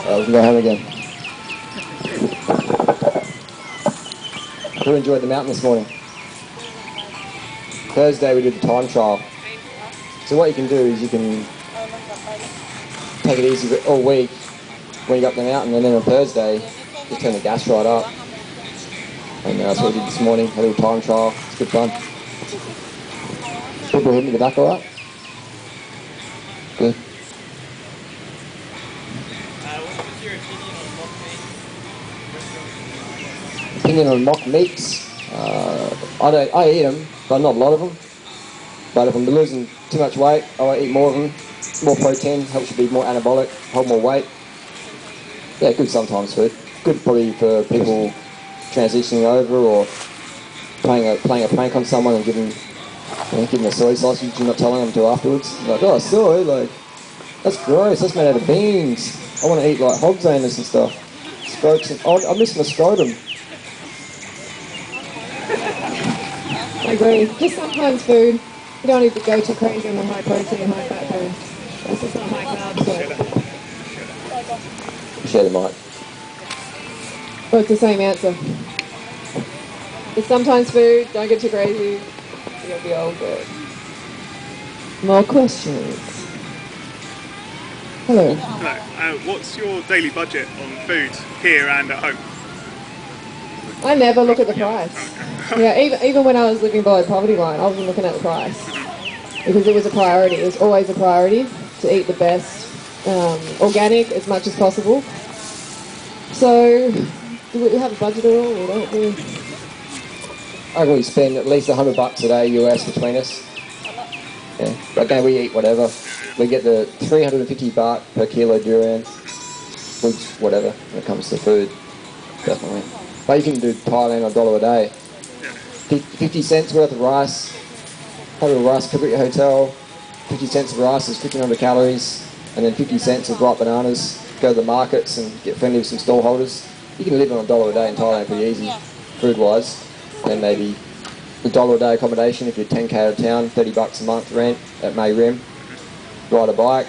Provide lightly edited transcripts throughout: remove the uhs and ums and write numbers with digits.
We can go home again. Who enjoyed the mountain this morning? Thursday we did the time trial. So what you can do is you can take it easy all week when you go up the mountain, and then on Thursday just turn the gas right up. And that's what we did this morning, had a little time trial. It's good fun. People hitting the back all right? Good. What's your opinion on mock meat? Opinion on mock meats? I eat them, but not a lot of them. But if I'm losing too much weight, I want to eat more of them. More protein, helps you be more anabolic, hold more weight. Yeah, good sometimes food. Good probably for people transitioning over or playing a prank on someone and giving them a soy sausage and not telling them until afterwards. Like, oh, soy, like, that's gross, that's made out of beans. I want to eat like hog's anus and stuff. Scrotes and, oh, I miss my scrotum. I agree. Just sometimes food. You don't need to go too crazy on the high protein, high fat food. It's just not high carbs. Share the mic. Well, it's the same answer. It's sometimes food, don't get too crazy. You'll be all good. More questions? Hello. Hello. What's your daily budget on food here and at home? I never look at the price. Yeah, even when I was living below the poverty line, I wasn't looking at the price. Because it was a priority. It was always a priority to eat the best organic as much as possible. So, do we have a budget at all? We don't do. I reckon we spend at least $100 a day US between us. Yeah, but then we eat whatever. We get the 350 baht per kilo durian, which whatever when it comes to food, definitely. But you can do Thailand $1 a day. 50 cents worth of rice. Have a rice cook at your hotel. 50 cents of rice is 1,500 calories, and then 50 cents of ripe bananas. Go to the markets and get friendly with some stallholders. You can live on $1 a day in Thailand pretty easy, food-wise. And maybe $1 a day accommodation if you're 10k out of town, $30 a month rent at May Rim. Ride a bike,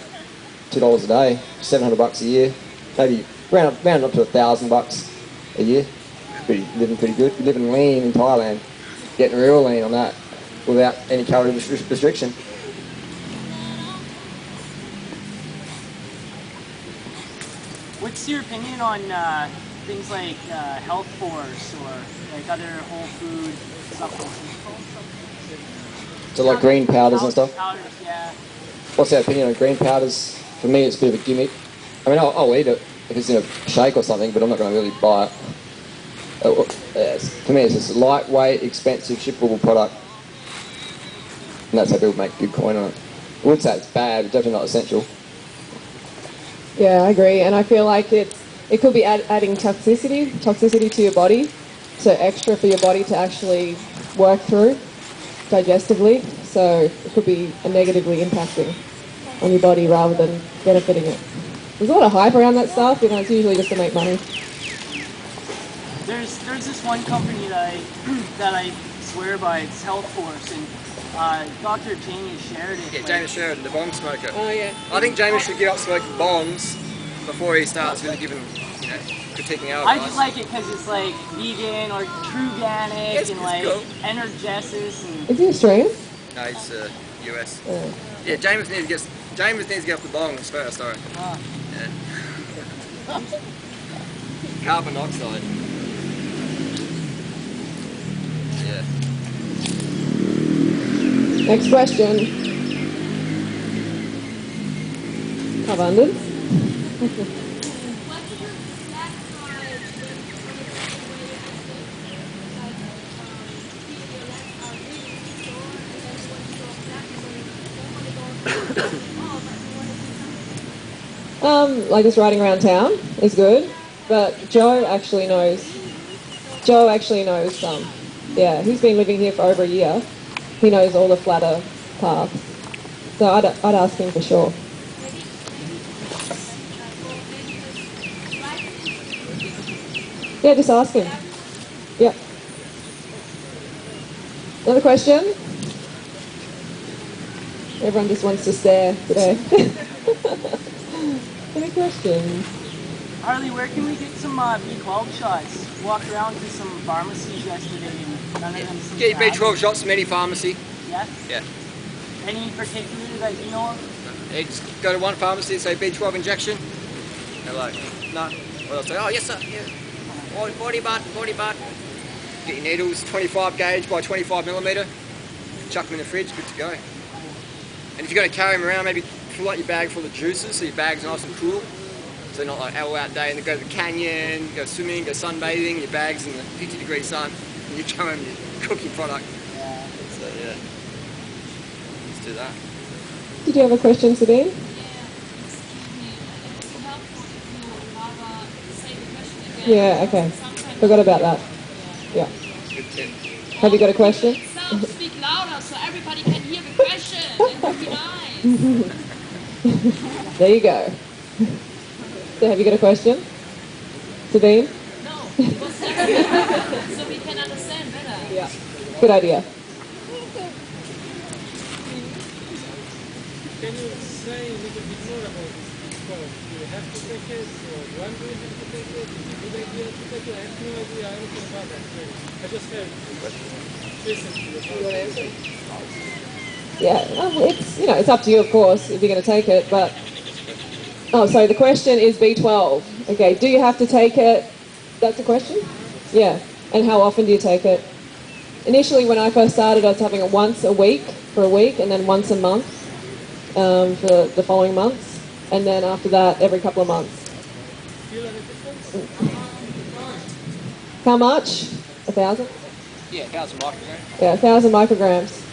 $2 a day, $700 a year. Maybe round up to $1,000 a year. Living pretty good. You're living lean in Thailand, getting real lean on that without any calorie restriction. What's your opinion on things like Health Force or like other whole food supplements? So like green powders and stuff? Powders, yeah. What's our opinion on green powders? For me, it's a bit of a gimmick. I mean, I'll eat it if it's in a shake or something, but I'm not going to really buy it. For me, it's just a lightweight, expensive, shippable product. And that's how people make good coin on it. I would say it's bad, but definitely not essential. Yeah, I agree, and I feel like it could be adding toxicity to your body, so extra for your body to actually work through digestively, so it could be negatively impacting on your body rather than benefiting it. There's a lot of hype around that stuff, you know, it's usually just to make money. There's this one company that I swear by, it's Health Force, and Dr. Jamie Sheridan. Yeah, Jamie Sheridan, the bong smoker. Oh yeah. I think Jamie should give up smoking bongs before he starts really giving, critiquing our I advice. just like it because it's like vegan or true organic Yes, and it's like cool. Energesis and Is he Australian? No, he's US. Oh. Yeah, James needs to get off the bongs first, sorry. oh. Yeah. Carbon dioxide. Yeah. Next question. Abundance. Like just riding around town is good, but Joe actually knows yeah, he's been living here for over a year. He knows all the flatter paths. So I'd ask him for sure. Yeah, just ask him. Yep. Another question? Everyone just wants to stare today. Any questions? Harley, where can we get some B12 shots? Walked around to some pharmacies yesterday and none of them seem Get your to have B12 shots from any pharmacy. Yeah? Yeah. Any particular that you know of? You just go to one pharmacy and say B12 injection. They're like, no. Or they'll say, oh yes sir, yeah. 40 baht, 40 baht. Get your needles, 25 gauge by 25 millimeter. Chuck them in the fridge, good to go. And if you're going to carry them around, maybe fill out your bag full of juices so your bag's nice and cool. So not like all out day and then go to the canyon, go swimming, go sunbathing, your bag's in the 50-degree sun, and you come home and you cook your product. Yeah. So yeah, let's do that. Did you have a question, Sabine? Yeah, okay. Forgot about that. Yeah. Good tip. Have you got a question? Speak louder so everybody can hear the question. It would be nice. There you go. So have you got a question? Sabine? No, it was so we can understand better. Yeah. Good idea. Can you say a little bit more about this B12? Do you have to take it, or when do you have to take it? Is it a good idea to take it? I have no idea anything about that. I just heard recently. Yeah, it's up to you, of course, if you're going to take it, but... Oh, sorry, the question is B12. Okay, do you have to take it? That's the question? Yeah. And how often do you take it? Initially, when I first started, I was having it once a week for a week, and then once a month for the following months, and then after that, every couple of months. How much? 1,000? Yeah, 1,000 micrograms. Yeah, 1,000 micrograms.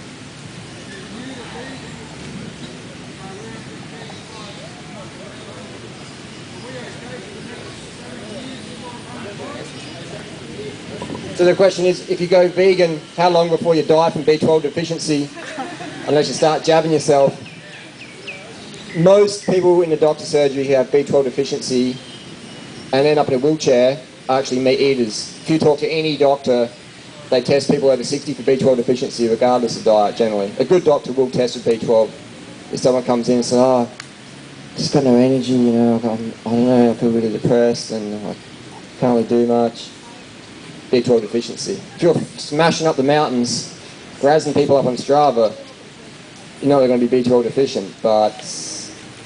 So the question is, if you go vegan, how long before you die from B12 deficiency, unless you start jabbing yourself? Most people in the doctor's surgery who have B12 deficiency and end up in a wheelchair are actually meat eaters. If you talk to any doctor, they test people over 60 for B12 deficiency regardless of diet generally. A good doctor will test for B12. If someone comes in and says, oh, just got no energy, I don't know, I feel really depressed and I can't really do much. B12 deficiency. If you're smashing up the mountains, razzing people up on Strava, you know they're going to be B12 deficient, but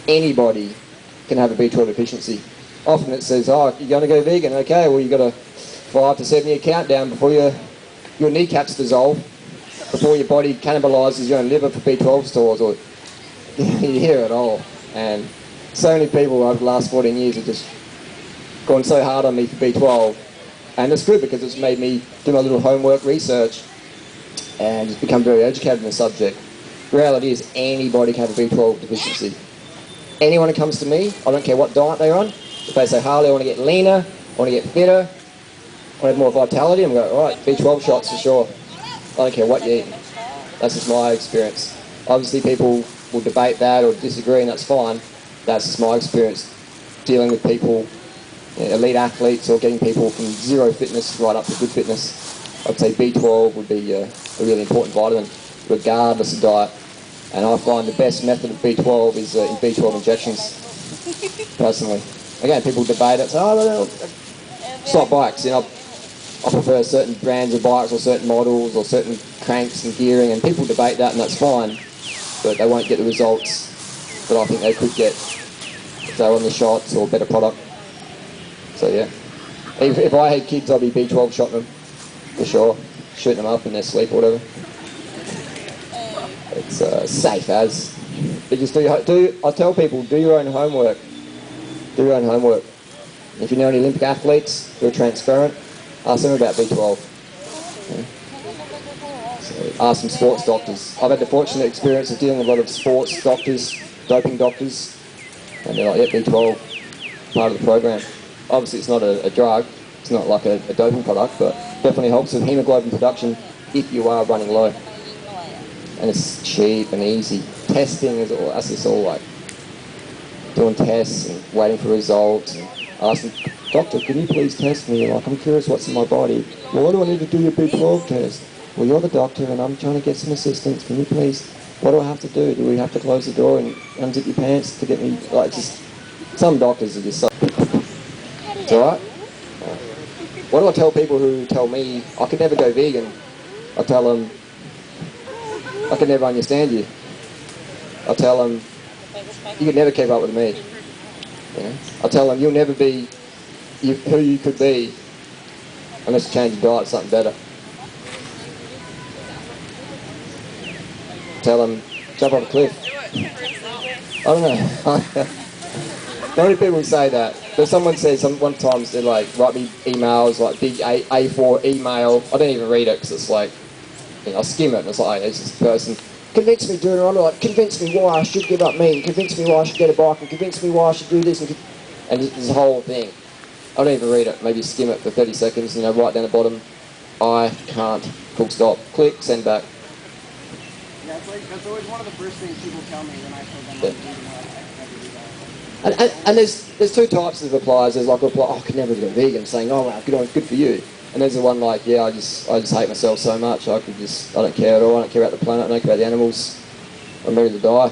anybody can have a B12 deficiency. Often it says, oh, you're going to go vegan, okay, well you've got a 5 to 7 year countdown before your kneecaps dissolve, before your body cannibalises your own liver for B12 stores, or you hear it all. And so many people over the last 14 years have just gone so hard on me for B12. And it's good because it's made me do my little homework research and just become very educated in the subject. The reality is anybody can have a B12 deficiency. Anyone who comes to me, I don't care what diet they're on, if they say, Harley, I want to get leaner, I want to get fitter, I want to have more vitality, I'm going, all right, B12 shots for sure. I don't care what you're eating. That's just my experience. Obviously people will debate that or disagree, and that's fine. That's just my experience dealing with people, elite athletes, or getting people from zero fitness right up to good fitness. I'd say B12 would be a really important vitamin, regardless of diet. And I find the best method of B12 is in B12 injections, personally. Again, people debate it, say, oh, it's not bikes. I prefer certain brands of bikes or certain models or certain cranks and gearing, and people debate that, and that's fine, but they won't get the results that I think they could get if they were on the shots or better product. So yeah, if I had kids, I'd be B12 shotting them, for sure, shooting them up in their sleep or whatever. It's safe as. But just I tell people, do your own homework. Do your own homework. If you know any Olympic athletes who are transparent, ask them about B12. Yeah. So ask some sports doctors. I've had the fortunate experience of dealing with a lot of sports doctors, doping doctors, and they're like, yeah, B12, part of the program. Obviously it's not a drug, it's not like a doping product, but definitely helps with hemoglobin production if you are running low. And it's cheap and easy. Testing is all, that's just all like doing tests and waiting for results and asking, doctor, can you please test me? Like, I'm curious what's in my body. Well, what do I need to do your B12 test? Well, you're the doctor and I'm trying to get some assistance. Can you please, what do I have to do? Do we have to close the door and unzip your pants to get me, like, just, some doctors are just so... It's alright. What do I tell people who tell me I could never go vegan? I tell them I could never understand you. I tell them you could never keep up with me. You know? I tell them you'll never be who you could be unless you change your diet to something better. Tell them jump off a cliff. I don't know. Not many people say that. But someone says one times they like write me emails like big A4 email. I don't even read it because it's like, you know, I skim it and it's like, it's this person convince me doing it. I'm like, convince me why I should give up meat, and convince me why I should get a bike, and convince me why I should do this, and this whole thing. I don't even read it. Maybe skim it for 30 seconds. You know, right down the bottom. I can't. Full stop. Click. Send back. Yeah, that's always one of the first things people tell me when I tell them I'm vegan. And there's two types of replies. There's like a reply, oh, I could never go vegan, saying, oh wow, good for you. And there's the one like, yeah, I just hate myself so much. I don't care at all. I don't care about the planet. I don't care about the animals. I'm ready to die.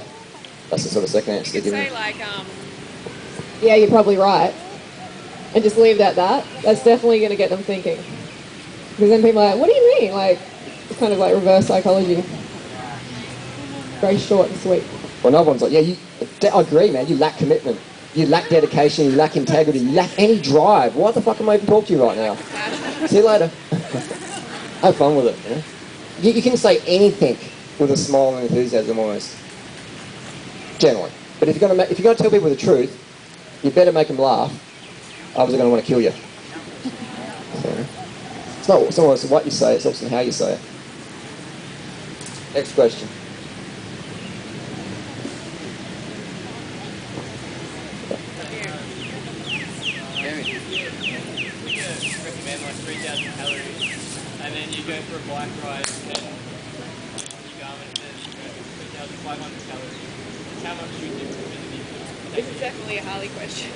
That's the sort of second answer You they're could giving say me. like, Yeah, you're probably right. And just leave it at that. That's definitely going to get them thinking. Because then people are like, what do you mean? Like, it's kind of like reverse psychology. Very short and sweet. Well, another one's like, yeah, I agree, man. You lack commitment. You lack dedication. You lack integrity. You lack any drive. Why the fuck am I even talking to you right now? See you later. Have fun with it. You know? You can say anything with a smile and enthusiasm almost. Generally. But if you're going to tell people the truth, you better make them laugh. Others are going to want to kill you. So, it's not always what you say, it's also how you say it. Next question. Recommend like 3,000 calories, and then you go for a bike ride, and you go and says 3,500 calories. How much do you think it's going to be? this is definitely a Harley question.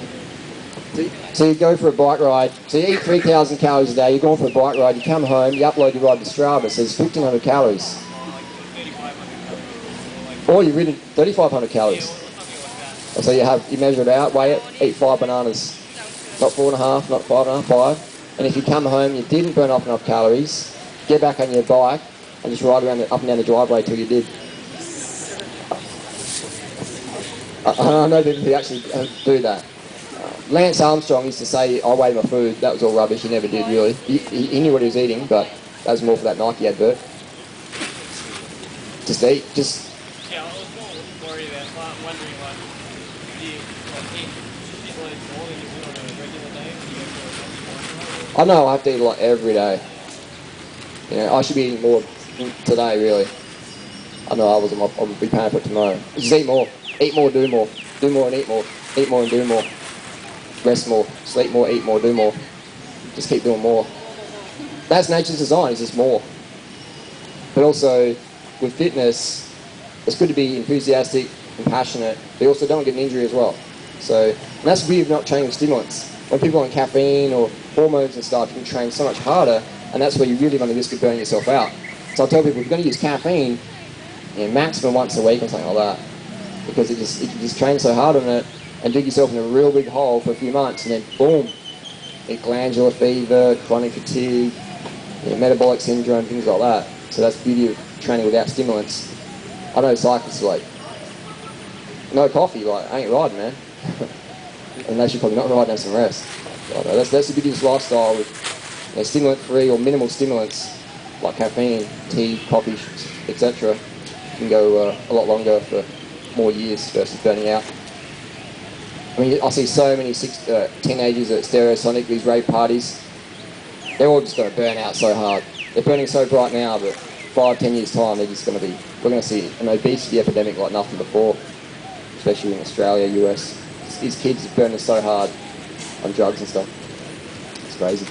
So you go for a bike ride, so you eat 3,000 calories a day, you're going for a bike ride, you come home, you upload your ride to Strava, it says 1,500 calories. Or you've ridden 3,500 calories. So you measure it out, weigh it, eat 5 bananas. Not 4.5, not 5.5, 5. And if you come home, you didn't burn off enough calories, get back on your bike and just ride around up and down the driveway till you did. I know people who actually do that. Lance Armstrong used to say, I weigh my food. That was all rubbish. He never did, really. He knew what he was eating, but that was more for that Nike advert. Just eat. Yeah, I was more worried about wondering, like, do you eat shitloads more than you would on a regular day? Do you go for a I know I have to eat a lot every day. You know, I should be eating more today, really. I know I'll be paying for it tomorrow. Just eat more. Eat more, do more. Do more and eat more. Eat more and do more. Rest more. Sleep more, eat more, do more. Just keep doing more. That's nature's design, it's just more. But also, with fitness, it's good to be enthusiastic and passionate, but you also don't get an injury as well. So, and that's the beauty of not training with stimulants. When people are on caffeine or hormones and stuff, you can train so much harder, and that's where you really run the risk of burning yourself out. So I tell people, if you're going to use caffeine, you know, maximum once a week or something like that, because you can just train so hard on it and dig yourself in a real big hole for a few months, and then boom, get glandular fever, chronic fatigue, you know, metabolic syndrome, things like that. So that's the beauty of training without stimulants. I know cyclists are like, no coffee, like, I ain't riding, man. And they should probably not ride and have some rest. That's the beauty of this lifestyle with, you know, stimulant-free or minimal stimulants like caffeine, tea, coffee, etc. can go a lot longer for more years versus burning out. I mean, I see so many teenagers at Stereosonic, these rave parties. They're all just going to burn out so hard. They're burning so bright now, but 5-10 years time, they're just going to be. We're going to see an obesity epidemic like nothing before, especially in Australia, US. These kids are burning so hard on drugs and stuff. It's crazy.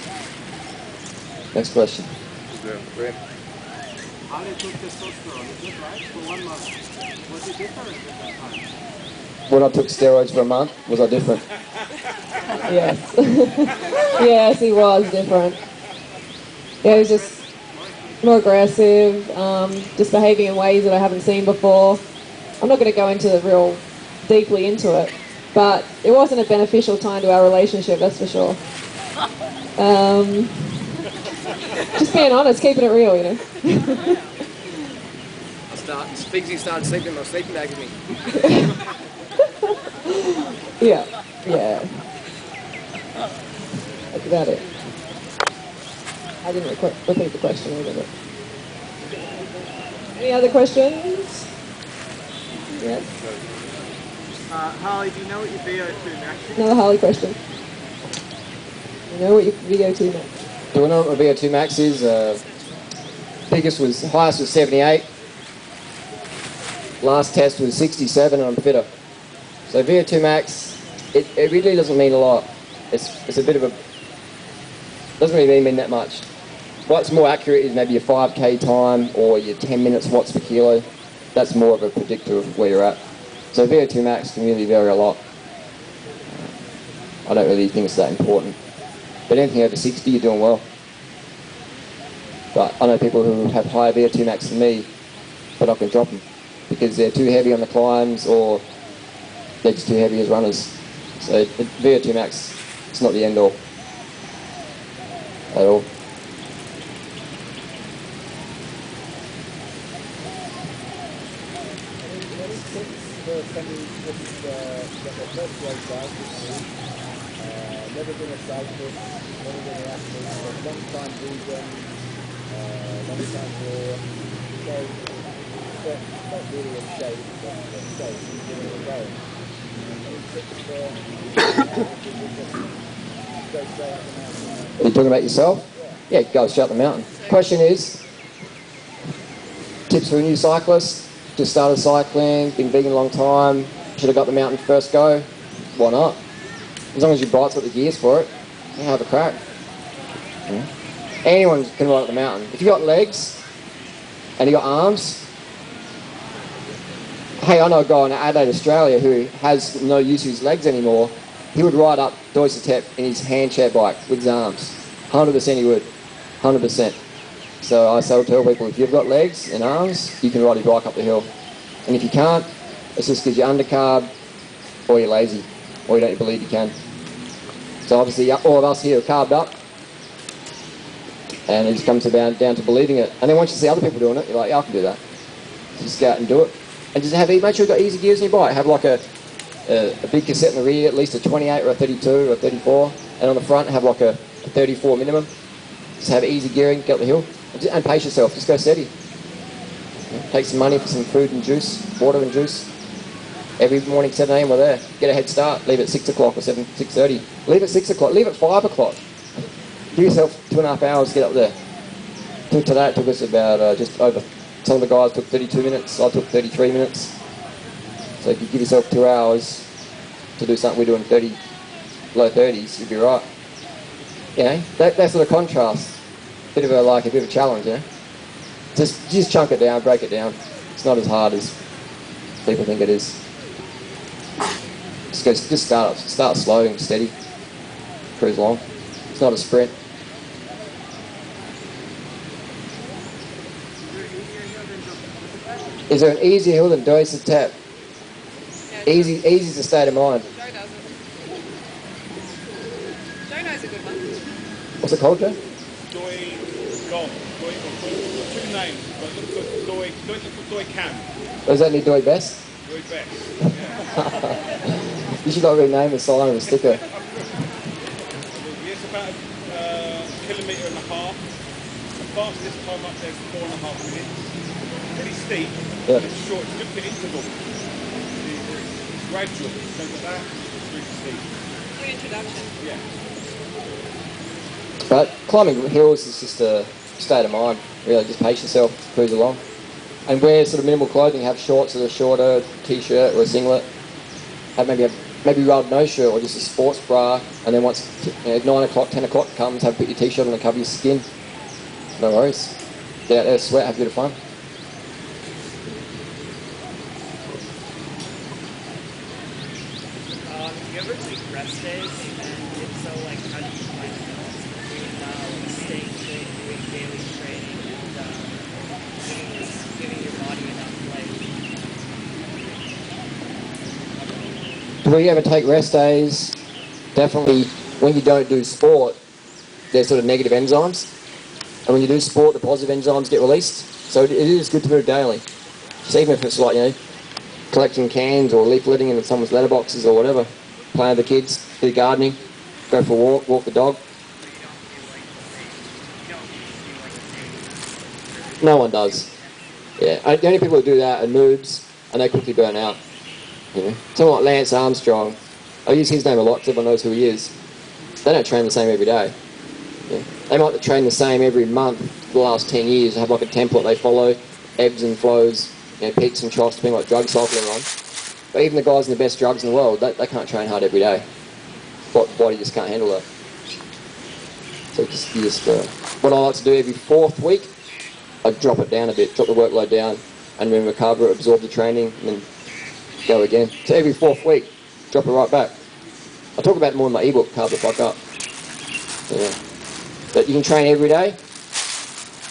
Next question. How they took testosterone, is it right? For 1 month. Was it different at that time? When I took steroids for a month, was I different? Yes. Yes, he was different. Yeah, he was just more aggressive, just behaving in ways that I haven't seen before. I'm not going to go into real deeply into it, but it wasn't a beneficial time to our relationship, that's for sure. Just being honest, keeping it real, you know. Speaksy started sleeping in my sleeping bag with me. Yeah, yeah. That's about it. I didn't repeat the question either, but... Any other questions? Yes. Harley, do you know what your VO2 max is? Another Harley question. You know what your VO2 max? Do I know what my VO2 max is? Highest was 78. Last test was 67 and I'm fitter. So VO2 max, it really doesn't mean a lot. It's a bit of a, doesn't really mean that much. What's more accurate is maybe your 5k time or your 10 minutes watts per kilo. That's more of a predictor of where you're at. So VO2 max can really vary a lot. I don't really think it's that important. But anything over 60, you're doing well. But I know people who have higher VO2 max than me, but I can drop them because they're too heavy on the climbs or they're just too heavy as runners. So VO2 max, it's not the end all at all. Never been a cyclist, never been an athlete, but long time vegan, long time raw, so not really in shape, but safe, giving it a go. Go straight up the mountain. Are you talking about yourself? Yeah, go straight up the mountain. Question is, tips for a new cyclist, just started cycling, been vegan a long time, should have got the mountain first go, why not? As long as your bike's got the gears for it, you have a crack. Yeah. Anyone can ride up the mountain. If you got legs and you got arms, hey, I know a guy in Adelaide, Australia who has no use of his legs anymore. He would ride up Doisetep in his hand chair bike with his arms. 100% he would. 100%. So I tell people, if you've got legs and arms, you can ride your bike up the hill. And if you can't, it's just because you're undercarb or you're lazy or you don't believe you can. So obviously all of us here are carved up and it just comes down to believing it. And then once you see other people doing it, you're like, yeah, I can do that. So just go out and do it. And just make sure you've got easy gears in your bike. Have like a big cassette in the rear, at least a 28 or a 32 or a 34. And on the front, have like a 34 minimum. Just have easy gearing, get up the hill. And pace yourself, just go steady. Take some money for some food and juice, water and juice. Every morning, 7 a.m. we're there. Get a head start, leave at 6 o'clock or 6:30. Leave at 6 o'clock, leave at 5 o'clock. Give yourself 2.5 hours to get up there. Today it took us about just over, some of the guys took 32 minutes, I took 33 minutes. So if you give yourself 2 hours to do something we're doing low 30s, you'd be right. You know, that sort of contrast, bit of a challenge, you know. Just chunk it down, break it down. It's not as hard as people think it is. Just start slow and steady, cruise along. It's not a sprint. Is there an easier hill than Doisetep? Easy's a state of mind. Joe doesn't. Joe knows a good one. What's it called, Joe? Two names, but Doi Cam. Does that need Doi Best? Doi Best, yeah. You should not rename a sign or a sticker. It's about a kilometre and a half. The fastest time up there is 4.5 minutes. Pretty steep, Yeah. but it's short, it's good for interval. It's gradual, so that is really steep. Good introduction. Yeah. But climbing hills is just a state of mind. Really, just pace yourself, cruise along. And wear sort of minimal clothing. Have shorts that are shorter, t-shirt or a singlet. Maybe rather no shirt or just a sports bra. And then once 9 o'clock, 10 o'clock comes, put your t-shirt on and cover your skin. No worries. Get out there, sweat, have a bit of fun. Do you ever take rest days? And if so, like, how do you find balance between staying fit, doing daily training, and giving your body enough life? Do If we ever take rest days, definitely when you don't do sport, there's sort of negative enzymes. And when you do sport, the positive enzymes get released. So it is good to move daily. Just even if it's like, you know, collecting cans or leafleting in someone's letterboxes or whatever. Playing with the kids, do gardening, go for a walk, walk the dog. No one does. Yeah, the only people who do that are noobs, and they quickly burn out. You know, someone like Lance Armstrong, I use his name a lot because everyone knows who he is. They don't train the same every day. Yeah. They might train the same every month for the last 10 years, have like a template they follow, ebbs and flows, you know, peaks and troughs, depending what drug cycle they're on. But even the guys in the best drugs in the world, they can't train hard every day. The body just can't handle that. So what I like to do every 4th week, I drop it down a bit, drop the workload down, and then recover, absorb the training, and then go again. So every 4th week, drop it right back. I talk about it more in my ebook, Carve the Fuck Up. Yeah. But you can train every day,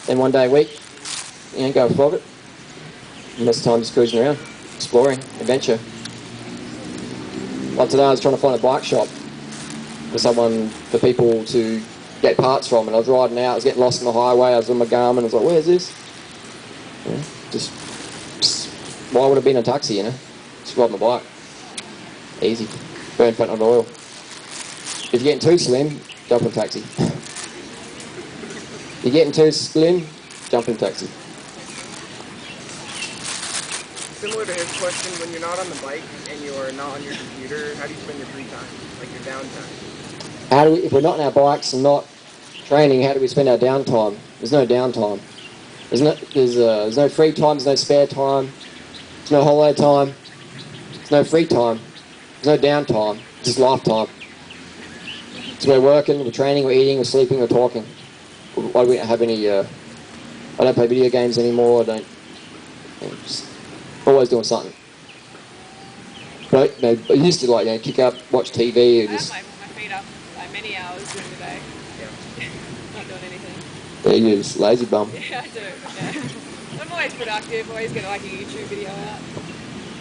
then 1 day a week, you know, go flog it. And most of the time just cruising around, exploring, adventure. Like today I was trying to find a bike shop for people to get parts from, and I was riding out, I was getting lost on the highway, I was on my Garmin, I was like, where's this? You know, why would I be in a taxi, you know? Just ride my bike. Easy. Burn fat on oil. If you're getting too slim, jump in a taxi. You're getting too slim, jump in a taxi. Similar to his question, when you're not on the bike and you're not on your computer, how do you spend your free time, like your downtime? If we're not on our bikes and not training, how do we spend our downtime? There's no downtime. There's no free time, there's no spare time, there's no holiday time, there's no free time, there's no downtime, it's just lifetime. So we're working, we're training, we're eating, we're sleeping, we're talking. I don't have any, I don't play video games anymore, just always doing something. But I used to kick up, watch TV, or just... I have my feet up like many hours during the day. Yeah. Not doing anything. Yeah, you're just lazy bum. Yeah, I do. Yeah. I'm always productive, always get like a YouTube video out.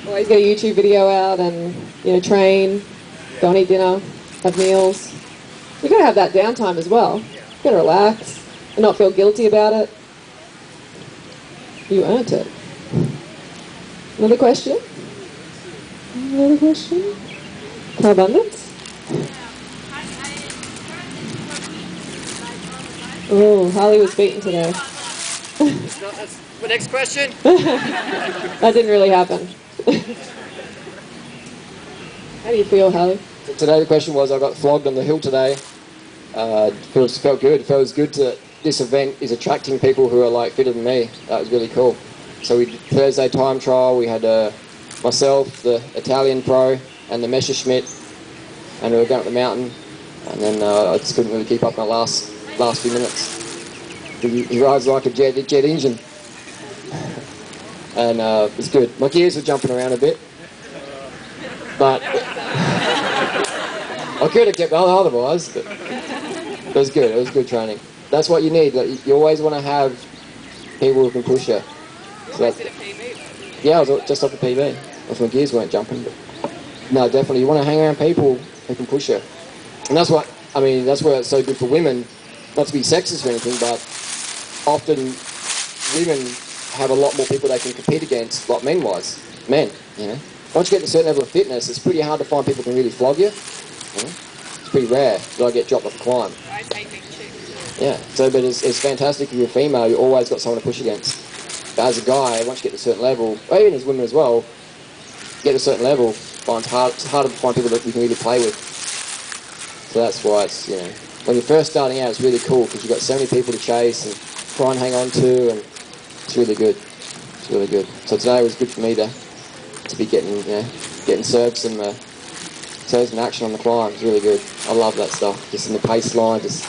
Always get a YouTube video out and, you know, train, go and eat dinner, have meals. You've got to have that downtime as well. You've got to relax and not feel guilty about it. You earned it. Another question? Another question? For abundance? Oh, Harley was beaten today. The next question? That didn't really happen. How do you feel, Harley? Today the question was, I got flogged on the hill today. Felt good. It feels good this event is attracting people who are like fitter than me. That was really cool. So we did Thursday time trial. We had myself, the Italian pro, and the Messerschmitt, and we were going up the mountain. And then I just couldn't really keep up my last few minutes. He rides like a jet engine, and it was good. My gears were jumping around a bit, but I could have kept on otherwise. But it was good. It was good training. That's what you need. Like, you always want to have people who can push you. So Always did a PB. yeah, I was just off the PB. If my gears weren't jumping. But no, definitely. You want to hang around people who can push you. And that's why it's so good for women. Not to be sexist or anything, but often women have a lot more people they can compete against, like men-wise. Men, you know. Once you get to a certain level of fitness, it's pretty hard to find people who can really flog you. You know? It's pretty rare that I get dropped off a climb. I hate being chicks. Yeah, so but it's fantastic if you're a female, you always got someone to push against. But as a guy, once you get to a certain level, or even as women as well, get to a certain level, it's harder to find people that you can really play with. So that's why it's, you know, when you're first starting out, it's really cool because you've got so many people to chase and try and hang on to, and it's really good. It's really good. So today was good for me to be getting served some serves in action on the climb. It's really good. I love that stuff. Just in the pace line, just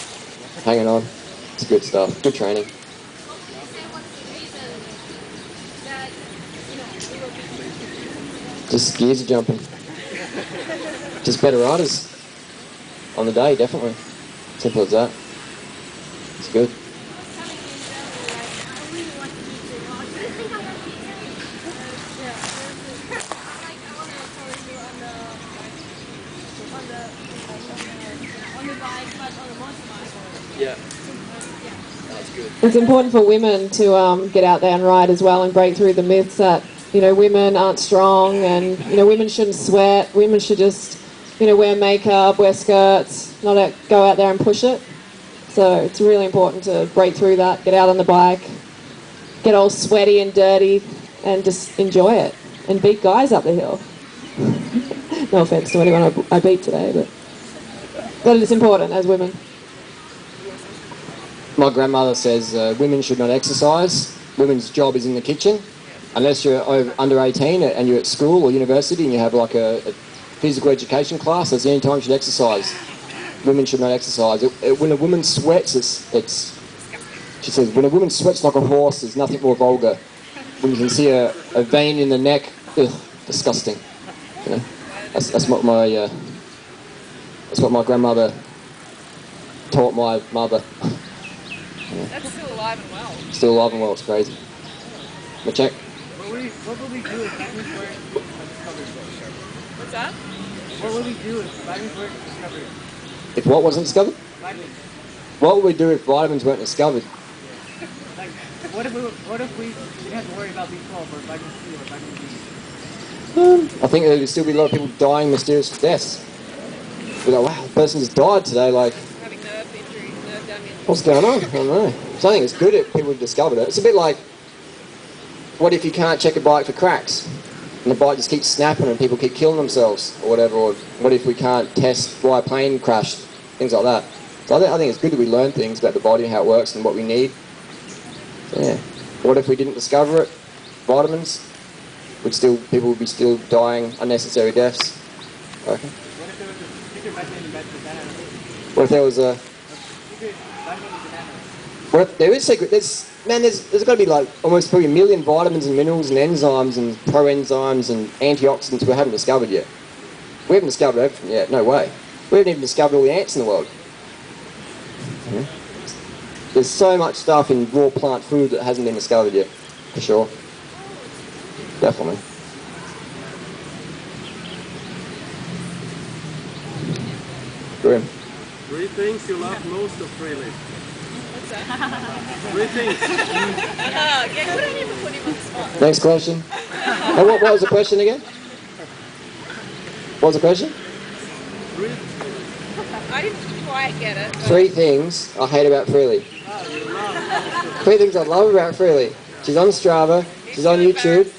hanging on. It's good stuff. Good training. Just gears are jumping. Just better riders on the day, definitely. Simple as that. It's good. bike, but on a motorbike. Yeah. That's good. It's important for women to get out there and ride as well and break through the myths that, you know, women aren't strong and, you know, women shouldn't sweat. Women should just, you know, wear makeup, wear skirts, not go out there and push it. So it's really important to break through that, get out on the bike, get all sweaty and dirty and just enjoy it and beat guys up the hill. No offence to anyone I beat today, but it's important as women. My grandmother says women should not exercise. Women's job is in the kitchen. Unless you're under 18 and you're at school or university and you have like a physical education class, that's the only time you should exercise. Women should not exercise. When a woman sweats, she says, when a woman sweats like a horse, there's nothing more vulgar. When you can see a vein in the neck, ugh, disgusting. You know, that's what my grandmother taught my mother. Yeah. That's still alive and well. Still alive and well, it's crazy. But check. What will we do if Magnus weren't discovered? What's that? What will we do if Magnus weren't discovered? If what wasn't discovered? Magnus. What would we do if vitamins weren't discovered? Like, what if we didn't have to worry about B12 or vitamin C or vitamin D? I think there would still be a lot of people dying mysterious deaths. Be like, wow, the person just died today, like, Having nerve injury, nerve damage. what's going on? I don't know. So I think it's good if people discovered it. It's a bit like, what if you can't check a bike for cracks? And the bike just keeps snapping and people keep killing themselves or whatever. Or what if we can't test why a plane crashed? Things like that. So I think it's good that we learn things about the body and how it works and what we need. So yeah. What if we didn't discover it? Vitamins? People would be still dying unnecessary deaths. Okay. What if there was a secret vitamin in banana? What if there was a... Secret vitamin in banana? What if there is secret? There's got to be like almost probably 1 million vitamins and minerals and enzymes and proenzymes and antioxidants we haven't discovered yet. We haven't discovered everything yet. No way. We haven't even discovered all the ants in the world. Yeah. There's so much stuff in raw plant food that hasn't been discovered yet, for sure. Definitely. Grim. 3 things you love most of Freelee. What's that? 3 things. Yeah, good on you for putting him on the spot. Next question. Oh, what was the question again? What was the question? I didn't quite get it. But 3 things I hate about Freelee. 3 things I love about Freelee. She's on Strava, she's on YouTube,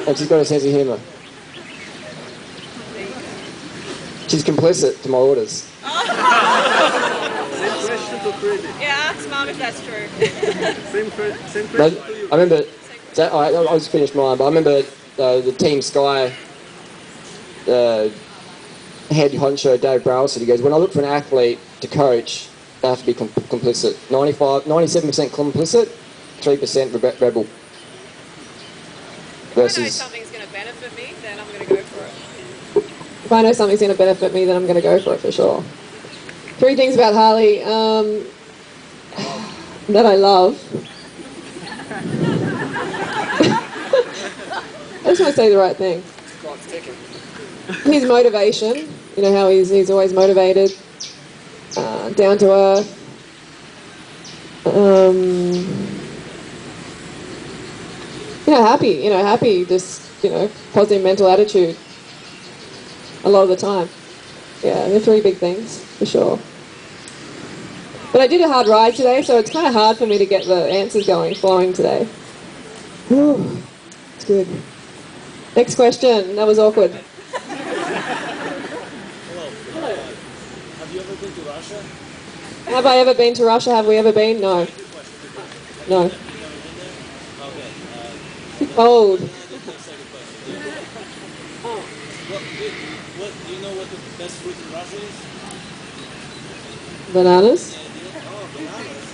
and she's got a sense of humour. She's complicit to my orders. Same question to Freelee. yeah, ask Mum if that's true. Same question But to you. I remember, I'll just finish mine, but I remember the Team Sky head honcho Dave Browl said, he goes, when I look for an athlete to coach, they have to be complicit. 97% complicit, 3% rebel. If I know Versus, something's going to benefit me, then I'm going to go for it. If I know something's going to benefit me, then I'm going to go for it for sure. 3 things about Harley that I love. I just want to say the right thing. Clock's ticking. His motivation, you know how he's always motivated, down to earth. Happy, just, positive mental attitude a lot of the time. Yeah, they're 3 big things, for sure. But I did a hard ride today, so it's kind of hard for me to get the answers flowing today. Whew, it's good. Next question, that was awkward. Hello. Have you ever been to Russia? Have I ever been to Russia? Have we ever been? No. No. Okay. Old. Second question. Do you know what the best fruit in Russia is? Bananas? Oh, bananas.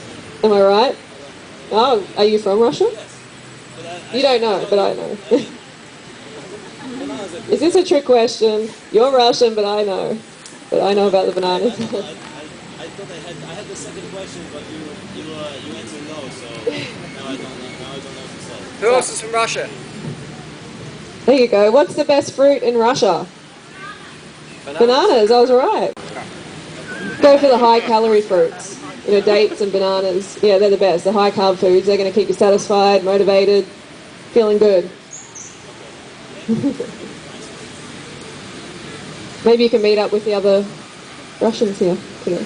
Am I right? Oh, are you from Russia? Yes. But You don't know, but I know. bananas are Is this a trick question? You're Russian, but I know. But I know about the bananas. I thought I had the second question, but you answered no, so now I don't know what to say. Who else is from Russia? There you go. What's the best fruit in Russia? Bananas. I was right. Go for the high-calorie fruits. You know, dates and bananas. Yeah, they're the best. The high-carb foods. They're going to keep you satisfied, motivated, feeling good. Maybe you can meet up with the other Russians here today.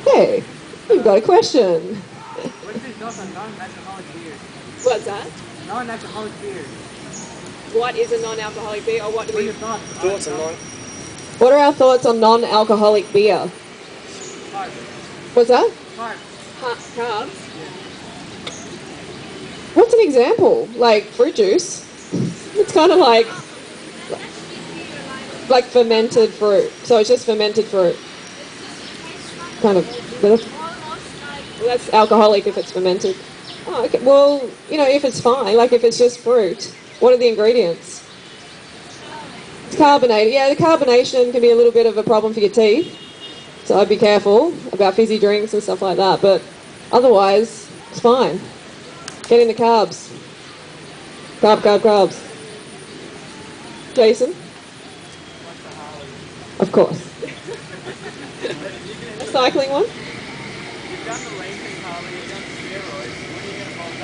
Hey, you've got a question. What is your thoughts on non-alcoholic beer? What's that? Non-alcoholic beer. What is a non-alcoholic beer, or what do What are we... your thoughts? Thoughts on mine? What are our thoughts on non-alcoholic beer? Carbs. What's that? Carbs. Carbs? What's an example? Like fruit juice? It's kind of like fermented fruit. So it's just fermented fruit. Kind of. Well, that's alcoholic if it's fermented. Oh, okay. Well, you know, if it's fine, like if it's just fruit, what are the ingredients? It's carbonated. Yeah, the carbonation can be a little bit of a problem for your teeth. So I'd be careful about fizzy drinks and stuff like that. But otherwise, it's fine. Get into carbs. Carbs. Jason? Of course. A cycling one? You've done the lean thing, Harley. You've done steroids. When are you going to bulk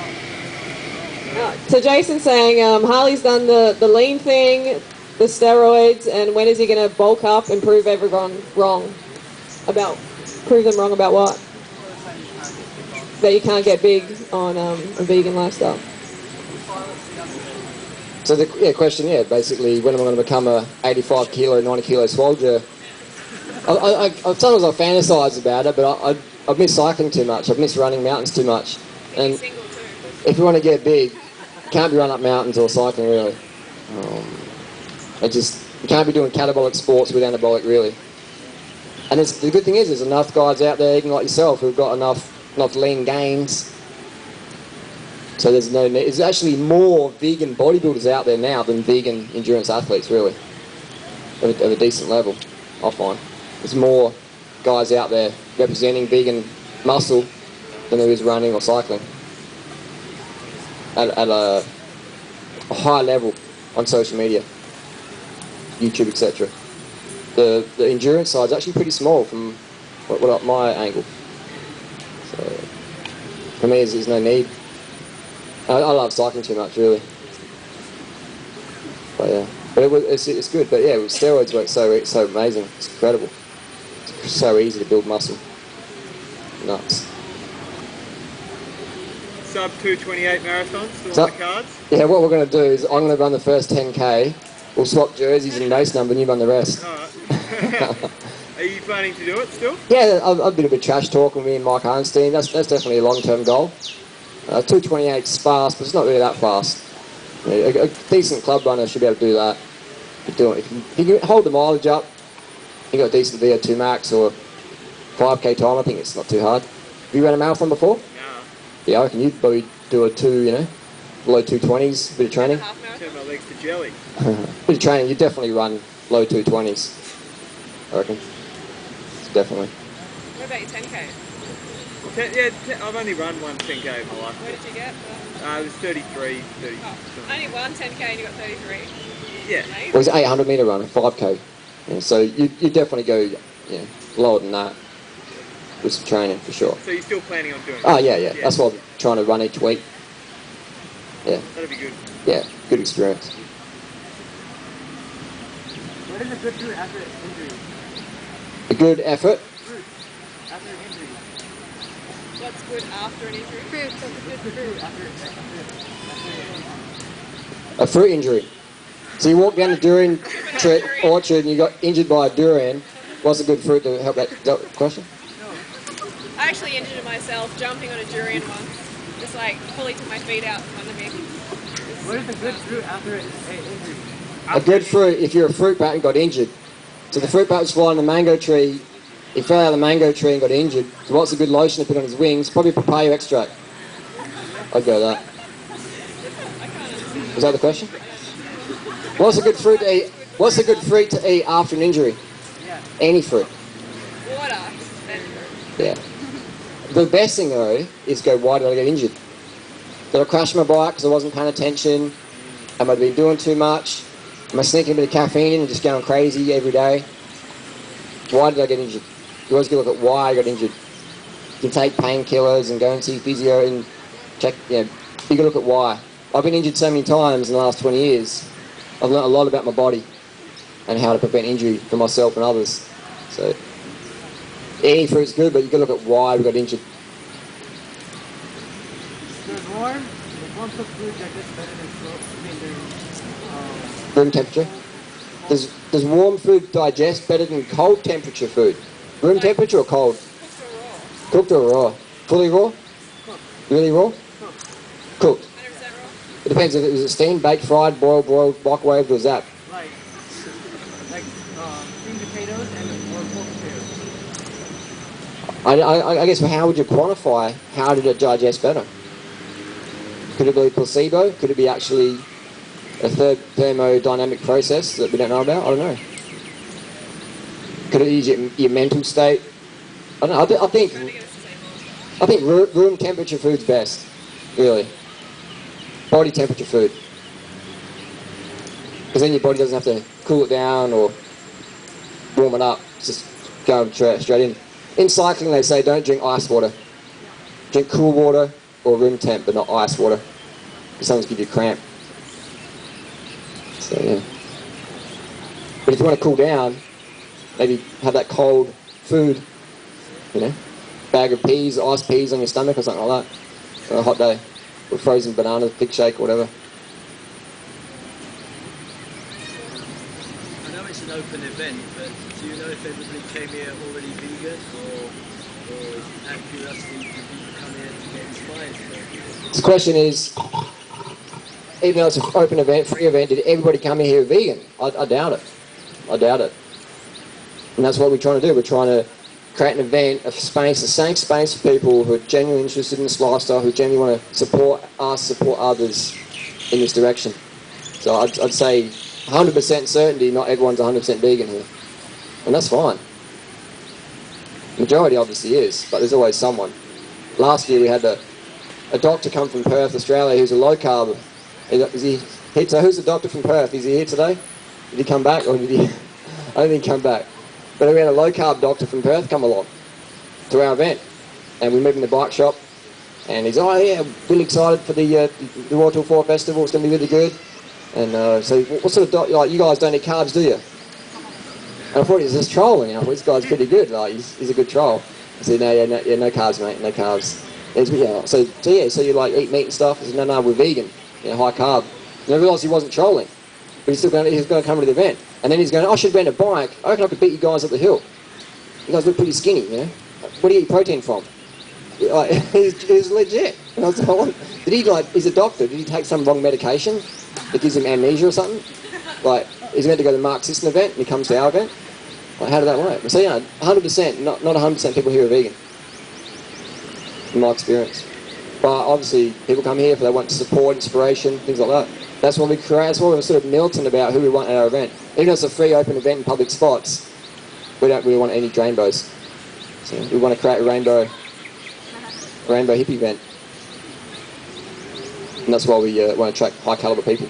up? So Jason's saying Harley's done the lean thing, the steroids, and when is he going to bulk up and prove everyone wrong? Prove them wrong about what? That you can't get big on a vegan lifestyle. So the question, basically, when am I going to become a 85 kilo, 90 kilo soldier? Sometimes I fantasize about it, but I've missed cycling too much. I've missed running mountains too much. And if you want to get big, you can't be running up mountains or cycling, really. You can't be doing catabolic sports with anabolic, really. And the good thing is, there's enough guys out there, even like yourself, who've got enough lean gains. So there's no need. There's actually more vegan bodybuilders out there now than vegan endurance athletes, really, of a decent level, I find. There's more guys out there representing vegan muscle than there is running or cycling at a high level on social media, YouTube, etc. The endurance side is actually pretty small from what my angle. So for me, there's no need. I love cycling too much, really. But yeah, it's good. But yeah, with steroids work so amazing. It's incredible. It's so easy to build muscle. Nuts. Sub 2:28 marathon still on the cards. Yeah, what we're going to do is I'm going to run the first 10k. We'll swap jerseys and race number, and you run the rest. All right. Are you planning to do it still? Yeah, I've been a bit trash talking with me and Mike Arnstein. That's definitely a long-term goal. 2:28's fast, but it's not really that fast. A decent club runner should be able to do that. If you can hold the mileage up, you got a decent VO2 max or 5k time, I think it's not too hard. Have you run a marathon before? No. Yeah, I reckon you'd probably do a low 220s, bit of training. Turn my legs to jelly. Bit of training, you definitely run low 220s, I reckon. Definitely. What about your 10k? I've only run one 10k in my life. What did you get? It was 33, 30. Only one 10k and you got 33. Yeah. It was an 800 metre run, 5k. Yeah, so you definitely go lower than that with some training for sure. So you're still planning on doing it? Oh yeah. That's what I'm trying to run each week. Yeah. That'll be good. Yeah, good experience. What is a good food after injury? A good effort. Fruit after injury. What's good after an injury? Fruit. What's a good fruit? A fruit injury. So you walk down the durian orchard and you got injured by a durian. What's a good fruit to help that question? I actually injured myself jumping on a durian once. Just like fully took my feet out from under me. What is a good fruit after an injury? A good fruit, if you're a fruit bat and got injured. So the fruit bat was flying on a mango tree. He fell out of the mango tree and got injured. So what's a good lotion to put on his wings? Probably papaya extract. I'd go with that. Was that the question? What's a good fruit to eat? What's a good fruit to eat after an injury? Yeah. Any fruit. Water. Yeah. The best thing though is go, why did I get injured? Did I crash my bike because I wasn't paying attention? Am I been doing too much? Am I sneaking a bit of caffeine in and just going crazy every day? Why did I get injured? You always got to look at why I got injured. You can take painkillers and go and see physio and check, you got to look at why. I've been injured so many times in the last 20 years. I've learned a lot about my body and how to prevent injury for myself and others. So, eating fruit's good, but you've got to look at why we got injured. There's warm cooked food that is better than Room temperature. Does warm food digest better than cold temperature food? Room temperature or cold? Cooked or raw? Fully raw? Really raw? Cooked. It depends if it was steamed, baked, fried, boiled, microwaved, or zapped. like steamed potatoes and or cooked potatoes. I guess how would you quantify how did it digest better? Could it be placebo? Could it be actually a thermodynamic process that we don't know about? I don't know. Could it use your mental state? I don't know. I think room temperature food's best, really. Body temperature food. Because then your body doesn't have to cool it down or warm it up. It's just go straight in. In cycling, they say don't drink ice water. Drink cool water or room temp, but not ice water. Sometimes give you a cramp. So yeah. But if you want to cool down, maybe have that cold food, bag of peas, iced peas on your stomach or something like that on a hot day. Or frozen bananas, pig shake or whatever. I know it's an open event, but do you know if everybody came here already vegan, or out of curiosity, do people come here to get inspired? The question is, even though it's an open event, free event, did everybody come in here vegan? I doubt it. I doubt it. And that's what we're trying to do. We're trying to create an event, a space, a safe space for people who are genuinely interested in this lifestyle, who genuinely want to support us, support others in this direction. So I'd say 100% certainty, not everyone's 100% vegan here. And that's fine. Majority obviously is, but there's always someone. Last year we had a doctor come from Perth, Australia, who's a low carb. Is he here? So who's the doctor from Perth? Is he here today? Did he come back or did he? I don't think he come back. But we had a low carb doctor from Perth come along to our event, and we met in the bike shop, and he's really excited for the RawTill4 festival. It's going to be really good. And so, what sort of you guys don't eat carbs, do you? And I thought he was just trolling. I thought this guy's pretty good. Like he's a good troll. I said no carbs, mate, no carbs. So you like eat meat and stuff? I said no, we're vegan, high carb. And I realised he wasn't trolling, but he's going to come to the event. And then he's going, I should rent a bike. I reckon I could beat you guys up the hill. You guys look pretty skinny, Where do you get protein from? Like, he's legit. And I was like, he's a doctor. Did he take some wrong medication that gives him amnesia or something? Like, he's meant to go to the Mark Sisson event and he comes to our event? Like, how did that work? So, 100%, not 100% people here are vegan, in my experience. But obviously, people come here if they want support, inspiration, things like that. That's what we create. That's what we're sort of militant about who we want at our event. Even though it's a free open event in public spots, we don't really want any rainbows. So we want to create a rainbow hippie event. And that's why we want to attract high caliber people.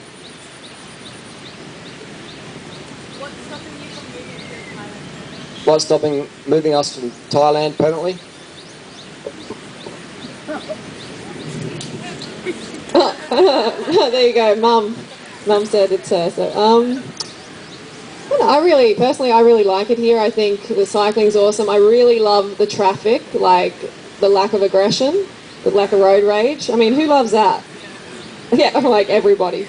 What's stopping moving us from Thailand permanently? There you go, Mum said it's her. So, I really like it here. I think the cycling's awesome. I really love the traffic, like the lack of aggression, the lack of road rage. I mean, who loves that? Yeah, like everybody.